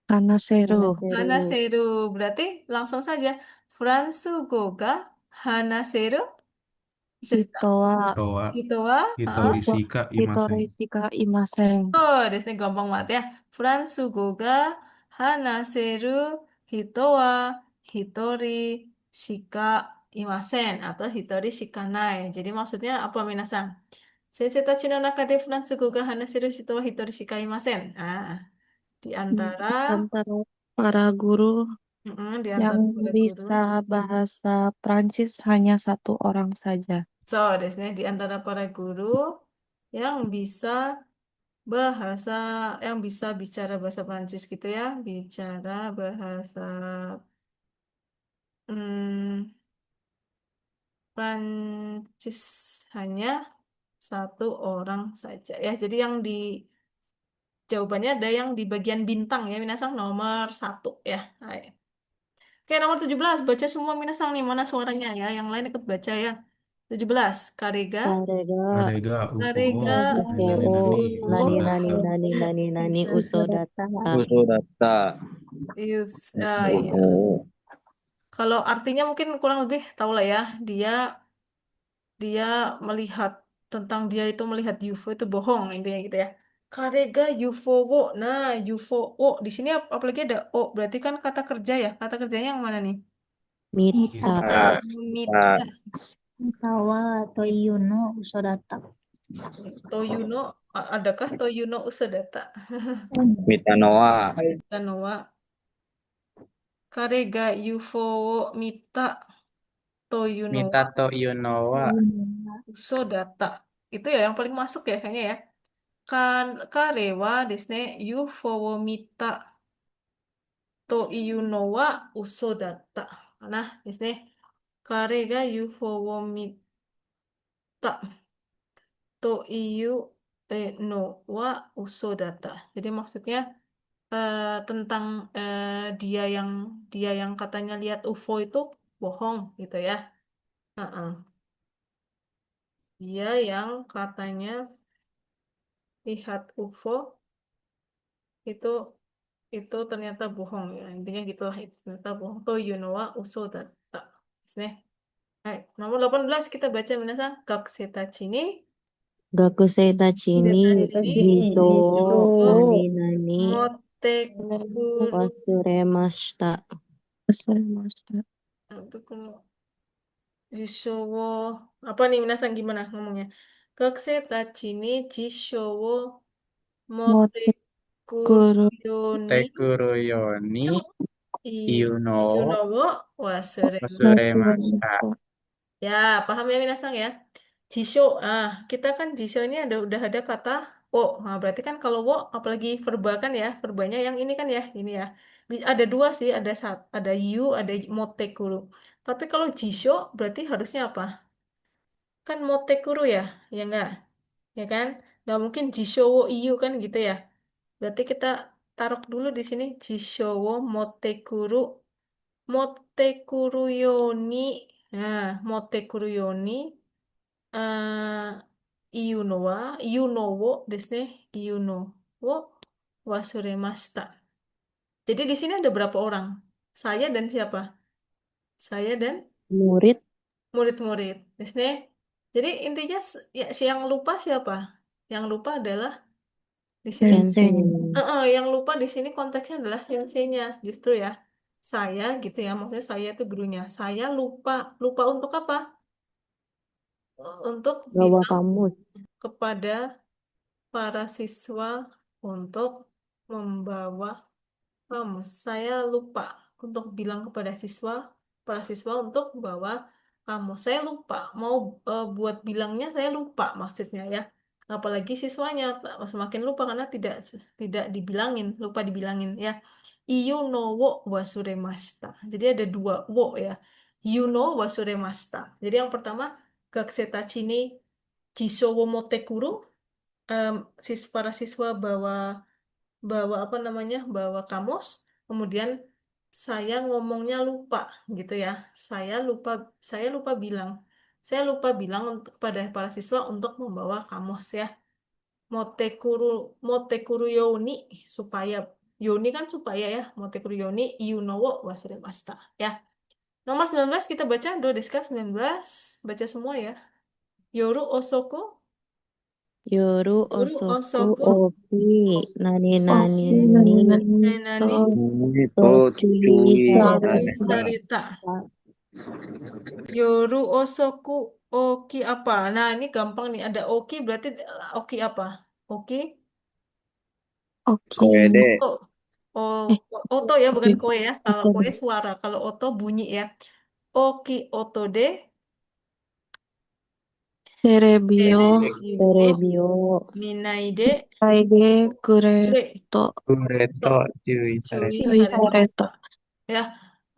Hanaseru. Hanaseru. Berarti langsung saja. Furansugo ga hanaseru. Hitowa. Toa. Hitowa. Hitori shika imasen. Hitori shika imasen. Oh, desnya gampang banget ya. Fransugo ga hanaseru hito wa hitori shika imasen atau hitori shikanai. Jadi maksudnya apa minasan? Sensei tachi no naka de fransugo ga hanaseru hito wa hitori shika imasen. Di antara Antara para guru di yang antara para guru. bisa bahasa Prancis hanya satu orang saja. So, desnya di antara para guru yang bisa bahasa yang bisa bicara bahasa Prancis gitu ya, bicara bahasa Prancis hanya satu orang saja ya. Jadi yang di jawabannya ada yang di bagian bintang ya, Minasang nomor 1 ya. Hai. Oke, nomor 17 baca semua Minasang nih, mana suaranya ya, yang lain ikut baca ya. 17 Karega Karega Karega Karega uso nani data. nani usodata. Usodata. Iya. Kalau artinya mungkin kurang lebih tahu lah ya. Dia melihat tentang dia itu melihat UFO itu bohong intinya gitu ya. Karega UFO wo. Nah, UFO wo di sini apalagi ada o. Berarti kan kata kerja ya. Kata kerjanya yang mana nih? Mita. Mita. Hitawa toyuno usodata. Toyuno, adakah Toyuno Usodata? Mitanoa. Mitanoa. Karega UFO wo Mita Toyuno Mita to Yunowa. Usodata. Itu ya yang paling masuk ya kayaknya ya. Kan karewa desne UFO wo Mita to iuno wa usodata. Nah, desne kare ga UFO wo Mita to iu no wa usodata. Jadi maksudnya tentang dia yang katanya lihat UFO itu bohong gitu ya. Dia yang katanya lihat UFO itu ternyata bohong ya. Intinya gitulah, itu ternyata bohong. To yuno wa usodata. Desne. Hai, nomor 18 kita baca minasan gakusei tachi ni Gakusei tachi ni hito nani motekuru wasuremashita. untuk jisho wo apa nih minasan gimana ngomongnya? Gakusei tachi ni jisho wo motekuru Tekuruyoni Yuno wo Wasuremashita. Ya, paham ya Minasang ya? Jisho, kita kan jisho ini udah ada kata wo. Nah, berarti kan kalau wo, apalagi verba kan ya, verbanya yang ini kan ya, ini ya. Ada dua sih, ada yu, ada motekuru. Tapi kalau jisho, berarti harusnya apa? Kan motekuru ya, ya enggak? Ya kan? Nggak mungkin jisho wo iyu kan gitu ya. Berarti kita taruh dulu di sini jisho wo motekuru. Motekuru yoni. Nah, motekuru yoni. 言うのは、言うのをですね、言うのを忘れました。Jadi di sini ada berapa orang? Saya dan siapa? Saya dan murid-murid. Jadi intinya ya, yang lupa siapa? Yang lupa adalah di sini. Sensei. Yang lupa di sini konteksnya adalah senseinya, justru ya. Saya gitu ya, maksudnya saya itu gurunya. Saya lupa. Lupa untuk apa? Untuk Bawa bilang kamus. kepada para siswa untuk membawa kamus. Saya lupa untuk bilang kepada para siswa untuk bawa kamus. Saya lupa mau buat bilangnya, saya lupa maksudnya ya. Apalagi siswanya semakin lupa karena tidak dibilangin, lupa dibilangin ya. Iyo no wo wasuremashita. Jadi ada dua wo ya. You no wasuremashita. Jadi yang pertama gakusetachi ni jisho wo motekuru. Para siswa bawa apa namanya, bawa kamus, kemudian saya ngomongnya lupa gitu ya, saya lupa bilang kepada para siswa untuk membawa kamus ya. Motekuru yoni, supaya yoni kan supaya ya, motekuru yoni yuno wo wasuremashita ya. Nomor 19 kita baca, do desu ka 19, baca semua ya. Yoru osoku. Yoru Yoru osoku osoku. oki nani nani Oki ni nani To ochui cui sareta. sarita. Yoru osoku oki apa? Nah, ini gampang nih. Ada oki berarti oki apa? Oki Oki. koede. oto. Oh, oto ya, bukan koe ya. Kalau Oke. koe suara, kalau oto bunyi ya. Oki oto de Terebio. terebio Terebio. minai de Kaide kure kureto. Kureto cuy cui sareta. Cui sarimasta. sareta. Ya,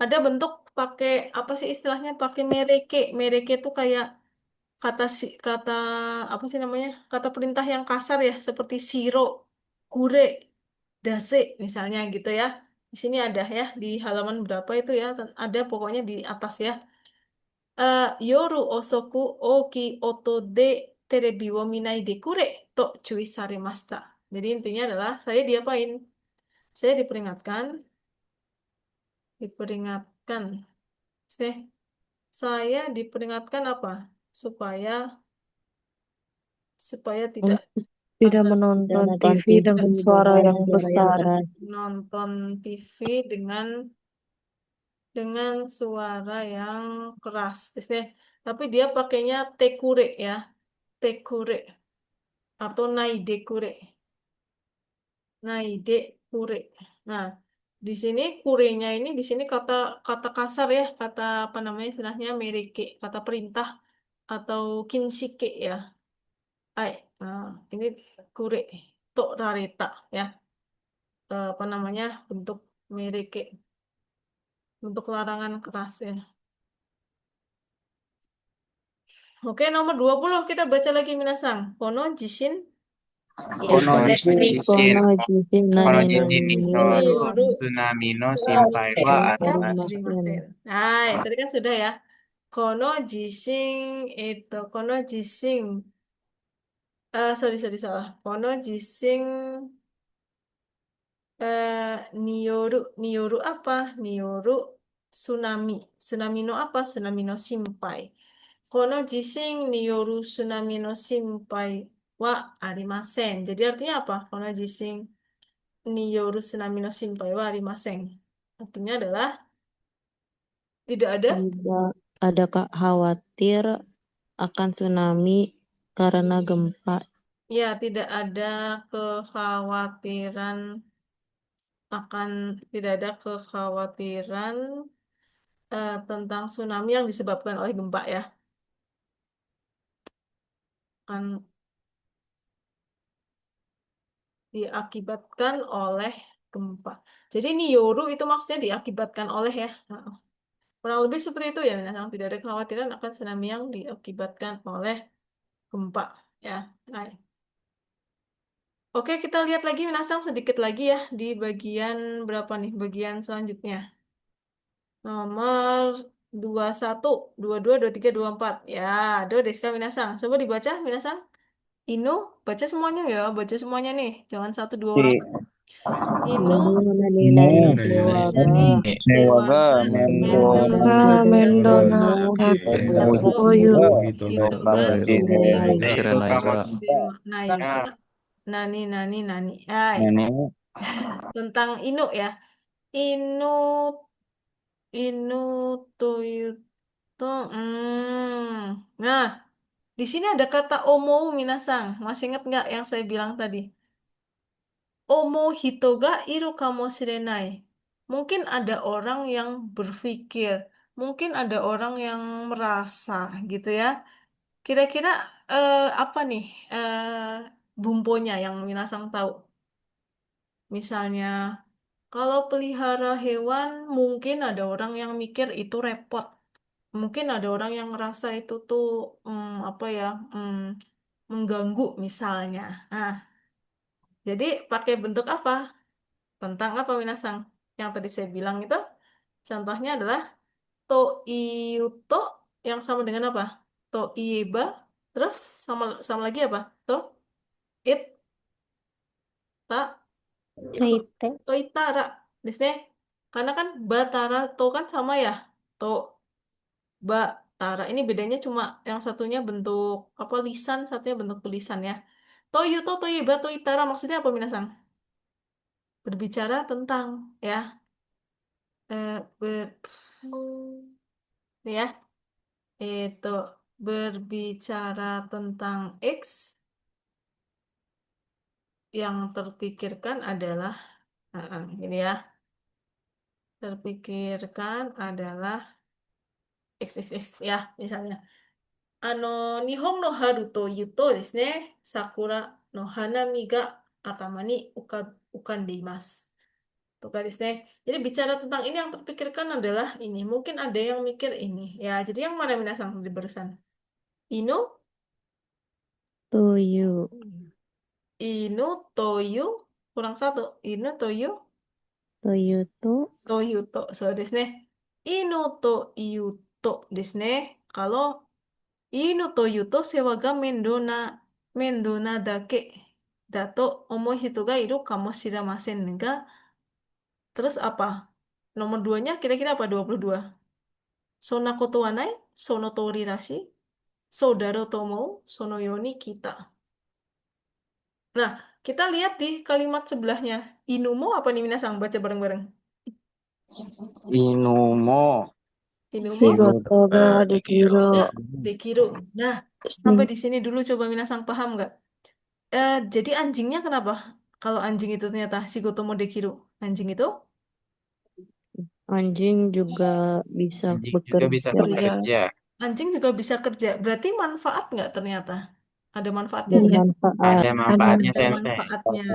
ada bentuk pakai apa sih istilahnya? Pakai mereke. Mereke tuh kayak kata apa sih namanya? Kata perintah yang kasar ya, seperti siro, kure, dase misalnya gitu ya. Di sini ada ya di halaman berapa itu ya? Ada pokoknya di atas ya. Yoru osoku oki oto de terebi wo minai de kure to cui saremasta. Jadi intinya adalah saya diapain? Saya diperingatkan. Saya diperingatkan apa? Supaya tidak Tidak agar menonton Nonton TV TV dengan suara dengan yang suara yang besar. keras. nonton TV dengan suara yang keras. Tapi dia pakainya tekure ya, tekure atau naide kure. Naide kure. Nah, di sini kurenya ini di sini kata kata kasar ya, kata apa namanya istilahnya merike, kata perintah atau kinshike ya. Nah, ini kure to rareta ya. Apa namanya? Bentuk merike, bentuk larangan keras ya. Oke, nomor 20 kita baca lagi minasang. Kono jishin Kono Jisin. Kono jisin Kono nani jisin nani ni ni yoru yoru tsunami no tsunami simpai wa wa arimasu. arimasen. Nah, tadi kan sudah ya. Kono jising itu kono jising sorry salah. Kono jising niyoru apa? Niyoru tsunami. Tsunami no apa? Tsunami no simpai. Kono jising niyoru tsunami no simpai wa arimasen. Jadi artinya apa? Kono jising niyoru tsunami no simpai wa arimasen. Artinya adalah tidak ada Tidak ada khawatir akan tsunami karena gempa. ya tidak ada kekhawatiran tidak ada kekhawatiran tentang tsunami yang disebabkan oleh gempa ya. Kan diakibatkan oleh gempa. Jadi Niyoru itu maksudnya diakibatkan oleh ya. Nah, kurang lebih seperti itu ya. Nah, tidak ada kekhawatiran akan tsunami yang diakibatkan oleh gempa ya. Nah, oke, kita lihat lagi Minasang sedikit lagi ya di bagian berapa nih? Bagian selanjutnya. Nomor 21, 22, 23, 24. Ya, deska Minasang. Coba dibaca Minasang. Inu, baca semuanya ya, baca semuanya nih. Jangan satu dua orang. Inu, Nani Inu nani nani dewa nani nani, Newaga dewaga, mendo mendona mendona, kepo Momohito oyu hitoga, Nemo Shirenaiga. naiga, nani. Hai, Nemo tentang Inu ya. Inu, Inu Toyuto. Nah, di sini ada kata omou minasang. Masih ingat nggak yang saya bilang tadi? Omou hito ga iru kamoshirenai. Mungkin ada orang yang berpikir, mungkin ada orang yang merasa gitu ya. Kira-kira apa nih bumponya yang minasang tahu? Misalnya, kalau pelihara hewan, mungkin ada orang yang mikir itu repot. Mungkin ada orang yang ngerasa itu tuh apa ya mengganggu misalnya. Nah, jadi pakai bentuk apa? Tentang apa Minasang? Yang tadi saya bilang itu contohnya adalah to iuto yang sama dengan apa? To ieba, terus sama sama lagi apa? To it ta Rite. to itara. Di sini karena kan batara to kan sama ya. To ba tara. Ini bedanya cuma yang satunya bentuk apa lisan, satunya bentuk tulisan ya. Toyuto, toyeba, toitara maksudnya apa minasang? Berbicara tentang ya, eh, ber, ya, itu berbicara tentang X yang terpikirkan adalah, gini ya, terpikirkan adalah X, X, X ya, misalnya. Nihon no haru to yuto desu ne, sakura no hanami ga atama ni ukandimasu. Tuh kan, desu ne. Jadi bicara tentang ini yang terpikirkan adalah ini. Mungkin ada yang mikir ini. Ya, jadi yang mana minasang di barusan? Inu, Tuyu. inu, toyu, kurang satu. Inu, toyu, Tuyu to. toyuto. So, desu ne. Inu to yuto desu ne. Kalau inu to yuto sewa ga mendona dake dato omoi hito ga iru kamoshiramasen ga. Terus apa? Nomor duanya kira-kira apa? 22. Sona koto wa nai, sono tori rashi, saudara tomo, sono yoni kita. Nah, kita lihat di kalimat sebelahnya. Inumo apa nih minasang? Baca bareng-bareng. Inumo. Inumo Shigoto ga dekiru. ya, dekiru. Nah, sampai di sini dulu coba minasang paham nggak? Jadi anjingnya kenapa? Kalau anjing itu ternyata Shigotomo dekiru. Anjing itu Anjing juga bisa Anjing juga bisa bekerja. bekerja. anjing juga bisa kerja. Berarti manfaat nggak ternyata? Ada manfaatnya Iya. nggak? Manfaat. Ada manfaatnya, Ada Sensei. manfaatnya.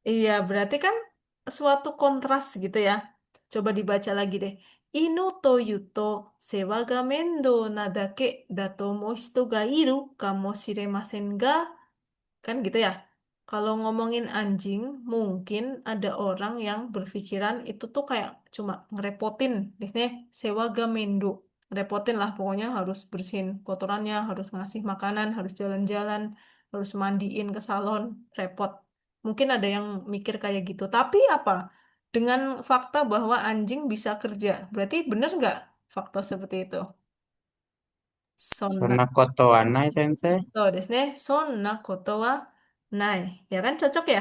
Iya, berarti kan suatu kontras gitu ya. Coba dibaca lagi deh. Inu to yuto sewa ga mendo na dake dato mo hito ga iru kamoshiremasen ga. Kan gitu ya. Kalau ngomongin anjing, mungkin ada orang yang berpikiran itu tuh kayak cuma ngerepotin. Biasanya sewa ga mendo. Repotin lah pokoknya harus bersihin kotorannya, harus ngasih makanan, harus jalan-jalan, harus mandiin ke salon, repot. Mungkin ada yang mikir kayak gitu. Tapi apa? Dengan fakta bahwa anjing bisa kerja. Berarti bener nggak fakta seperti itu? Sonna. Sonakoto wa nai, Sensei. So, desu ne. Sonna koto wa nai. Ya kan cocok ya?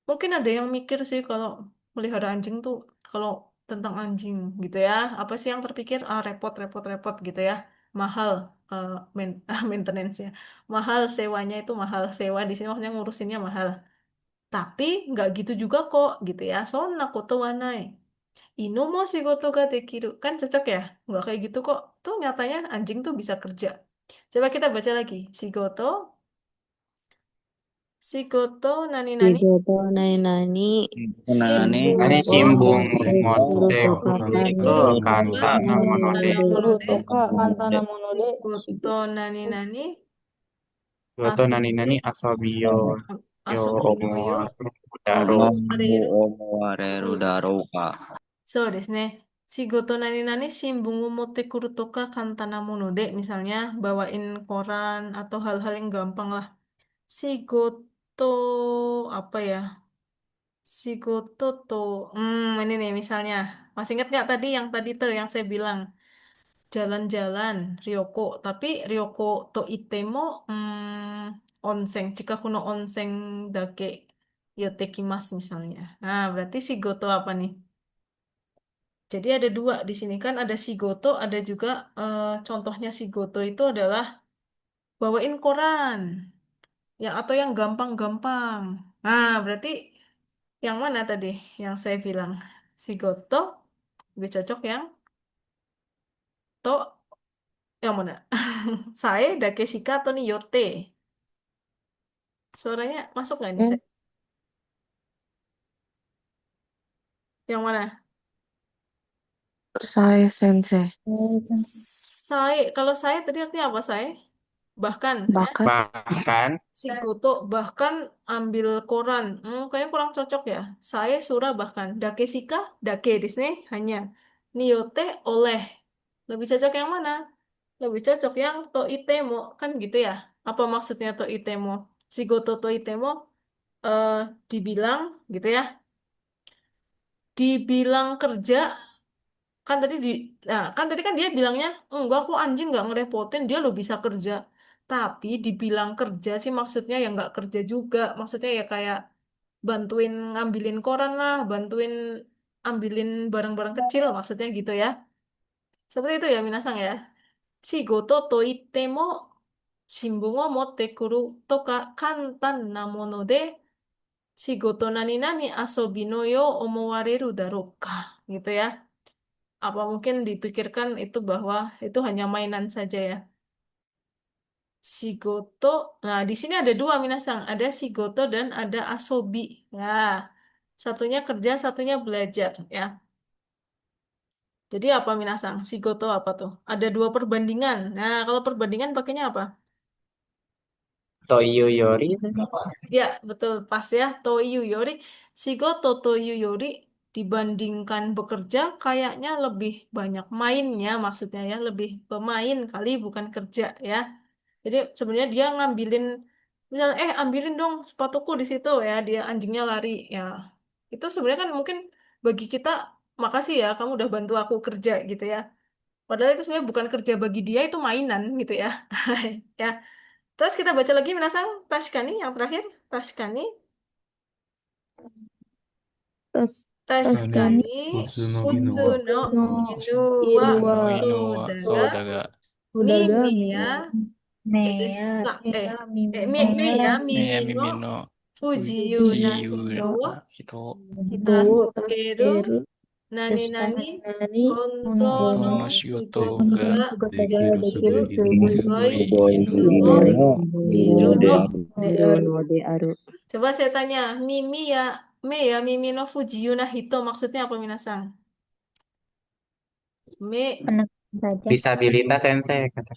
Mungkin ada yang mikir sih kalau melihara anjing tuh, kalau tentang anjing gitu ya, apa sih yang terpikir? Ah, repot, repot, repot gitu ya. Mahal maintenance-nya. Mahal sewanya itu mahal. Sewa di sini maksudnya ngurusinnya mahal. Tapi nggak gitu juga kok gitu ya. Sonna koto wa nai. Inu mo shigoto ga dekiru. Kan cocok ya? Nggak kayak gitu kok. Tuh nyatanya anjing tuh bisa kerja. Coba kita baca lagi. Shigoto nani nani. Shigoto nani Nani. Ini Shimbungo shimbung mote dekiru itu kanta namonode. kantana monode. Shigoto nani nani. Goto nani nani asobiyo yo Asobi omo yo daro. areru. Omowareru darouka. So desu ne. Shigoto nani nani shimbungo motte kuru toka kantana monode. Misalnya bawain koran atau hal-hal yang gampang lah. Shigoto apa ya? Shigoto to. Ini nih misalnya. Masih ingat nggak tadi yang tadi tuh yang saya bilang jalan-jalan Ryoko. Tapi Ryoko to itemo onsen. Jika kuno onsen dake yotekimasu misalnya. Nah, berarti Shigoto apa nih? Jadi ada dua di sini kan ada Shigoto, ada juga contohnya Shigoto itu adalah bawain koran, yang atau yang gampang-gampang. Nah, berarti yang mana tadi yang saya bilang? Shigoto lebih cocok yang to yang mana? Saya Dakeshika atau Niyote? Suaranya masuk nggak nih? Yang mana? Saya sensei. Kalau saya tadi artinya apa saya? Bahkan, ya. Bahkan Bahkan Shigoto bahkan ambil koran. Kayaknya kurang cocok ya. Saya surah bahkan. Dakeshika, dake desu ne, hanya. Niyote oleh. Lebih cocok yang mana? Lebih cocok yang to itemo. Kan gitu ya. Apa maksudnya to itemo? Shigoto to itemo eh dibilang gitu ya. Dibilang kerja kan tadi kan dia bilangnya enggak, aku anjing nggak ngerepotin, dia lo bisa kerja. Tapi dibilang kerja sih maksudnya ya nggak kerja juga, maksudnya ya kayak bantuin ngambilin koran lah, bantuin ambilin barang-barang kecil, maksudnya gitu ya. Seperti itu ya minasang ya. Shigoto to itte mo shinbun o motte kuru toka kantan na mono de shigoto nani nani asobi no yo omowareru daro ka, gitu ya. Apa mungkin dipikirkan itu bahwa itu hanya mainan saja ya. Shigoto, nah di sini ada dua minasang, ada shigoto dan ada asobi. Ya, satunya kerja, satunya belajar ya. Jadi apa minasang? Shigoto apa tuh? Ada dua perbandingan. Nah, kalau perbandingan pakainya apa? Toyo yori. Ya, betul. Pas ya. Toiyu yori. Shigoto toiyu yori dibandingkan bekerja kayaknya lebih banyak mainnya, maksudnya ya. Lebih pemain kali, bukan kerja ya. Jadi sebenarnya dia ngambilin, misalnya, ambilin dong sepatuku di situ ya. Dia anjingnya lari ya. Itu sebenarnya kan mungkin bagi kita, makasih ya kamu udah bantu aku kerja gitu ya. Padahal itu sebenarnya bukan kerja bagi dia, itu mainan gitu ya. Ya. Terus kita baca lagi Minasang, Tashkani yang terakhir. Tashkani, Tas Tashkani, Taskani Utsuno Inu wa Utsuno no Inu wa Inuwa Suno ino wa Sodaga, sodaga. Hodaga Mimiya, Meya, Esa, Meya Meya, Meya Mimi no mimi no Fujiyu fujiyu Nahito, na hito. Hitowo Tasukeru, Taskeru Nani Nani, Destanani Honto Honto no no Hontono shigoto Shigoto ga ga Sugataga Dekiru Dekiru, Sugoi Dekiru Inu mo Sugoi, sugoi inu Inu mo mo, iru Iru no no De Hiro Aru. no De Aru. Coba saya tanya, Mimi no Fujiyu Nahito maksudnya apa Minasang? Me, penekanan saja. Disabilitas sensei kata.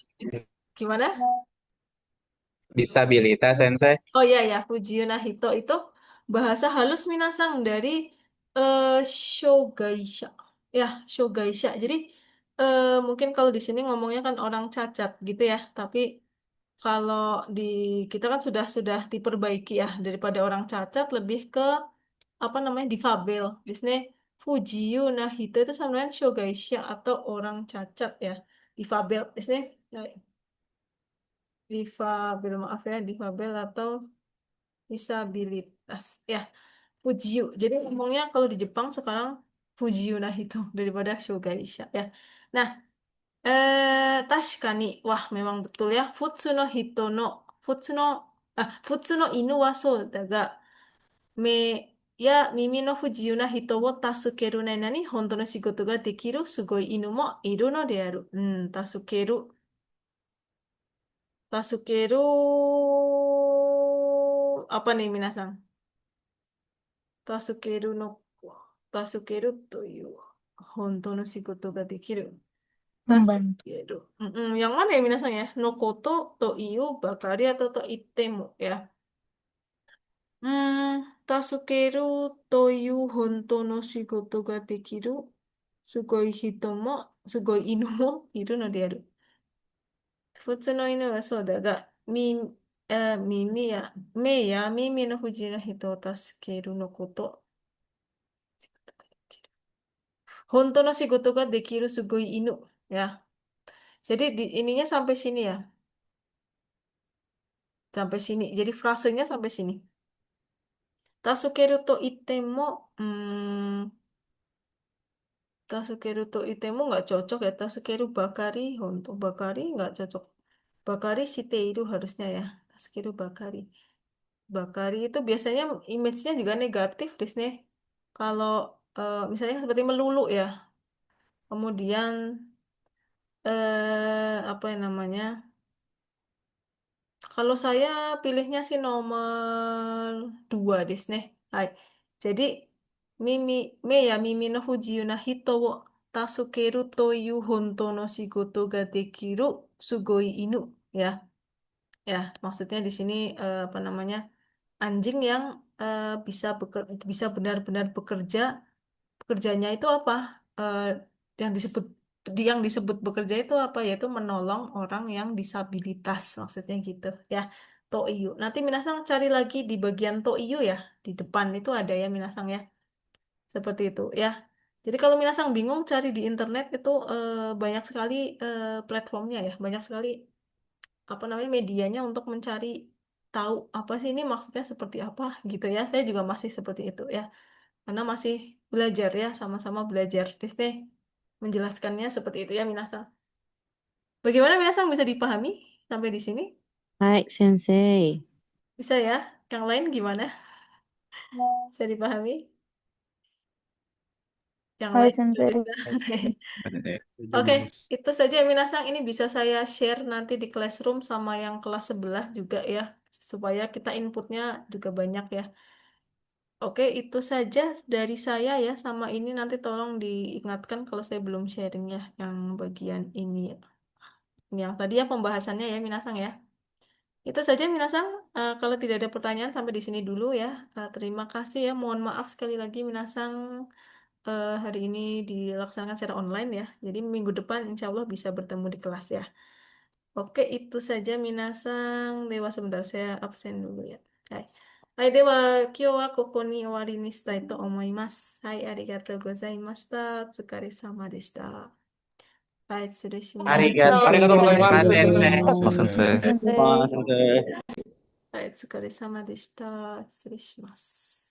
gimana? Disabilitas sensei. Oh iya ya, Fujiyu Nahito itu bahasa halus Minasang dari eh, Shogaisha. Ya, Shogaisha. Jadi mungkin kalau di sini ngomongnya kan orang cacat gitu ya, tapi kalau di kita kan sudah diperbaiki ya, daripada orang cacat lebih ke apa namanya difabel. Di sini Fujiyu Nahito itu sama dengan Shogaisha atau orang cacat ya, difabel. Di sini ya, difabel, maaf ya, difabel atau disabilitas ya, Fujiyu. Jadi ngomongnya kalau di Jepang sekarang Fujiyu Nahito daripada Shogaisha ya. Nah, tashikani. Wah, memang betul ya. Futsu no inu wa so daga, me ya mimi no fujiyu na hito wo tasukeru nani honto no shigoto ga dekiru sugoi inu mo iru no de aru. Tasukeru. Tasukeru apa nih minasang? Tasukeru no Tasukeru to yu honto no shigoto ga dekiru. Membantu. Tasukeru. Yang mana ya minasang ya? No koto to iu bakari atau to itemu ya? Tasukeru to iu honto no shigoto ga dekiru sugoi hito mo sugoi inu mo iru no de aru. Futsu no inu wa so da ga mimi ya me ya mimi no fuji no hito o tasukeru no koto. Honto no shigoto ga dekiru sugoi inu ya. Jadi ininya sampai sini ya. Sampai sini. Jadi frasenya sampai sini. Tasukeru to itemo, Tasukeru to itemo nggak cocok ya. Tasukeru bakari, honto bakari nggak cocok. Bakari shiteiru harusnya ya. Tasukeru bakari. Bakari itu biasanya image-nya juga negatif di sini. Kalau misalnya seperti melulu ya. Kemudian apa yang namanya? Kalau saya pilihnya sih nomor 2 deh, nih. Hai. Jadi mimi me ya mimi no fujiyu na hito wo tasukeru toyu honto no shigoto ga dekiru sugoi inu ya. Ya, maksudnya di sini apa namanya? Anjing yang bisa benar-benar bekerja. Pekerjaannya itu apa? Eh, yang disebut bekerja itu apa? Yaitu menolong orang yang disabilitas, maksudnya gitu ya. Toiyu. Nanti Minasang cari lagi di bagian Toiyu ya. Di depan itu ada ya Minasang ya. Seperti itu ya. Jadi kalau minasang bingung cari di internet itu banyak sekali platformnya ya, banyak sekali apa namanya medianya untuk mencari tahu apa sih ini maksudnya seperti apa gitu ya. Saya juga masih seperti itu ya. Karena masih belajar ya, sama-sama belajar. Desne menjelaskannya seperti itu ya minasang. Bagaimana minasang bisa dipahami sampai di sini? Baik, Sensei. Bisa ya? Yang lain gimana? Bisa dipahami? Yang Hai lain juga Sensei. bisa. Ada deh. Oke, itu saja minasang. Ini bisa saya share nanti di classroom sama yang kelas sebelah juga ya. Supaya kita inputnya juga banyak ya. Oke, itu saja dari saya ya. Sama ini nanti tolong diingatkan kalau saya belum sharing ya. Yang bagian ini ya. Yang tadi ya pembahasannya ya minasang ya. Itu saja minasang. Kalau tidak ada pertanyaan sampai di sini dulu ya. Terima kasih ya. Mohon maaf sekali lagi minasang. Hari ini dilaksanakan secara online ya. Jadi minggu depan insya Allah bisa bertemu di kelas ya. Oke, itu saja minasang. Dewa sebentar saya absen dulu ya. Hai. Hai Dewa, kyo wa koko ni owari ni shitai to omoimasu. Hai, arigatou gozaimashita. Otsukare sama deshita. Hai, arigatou Pak gozaimasu. Sensei. Mas Sensei. Sensei. まあ、先生。はい、お疲れ様でした。失礼します。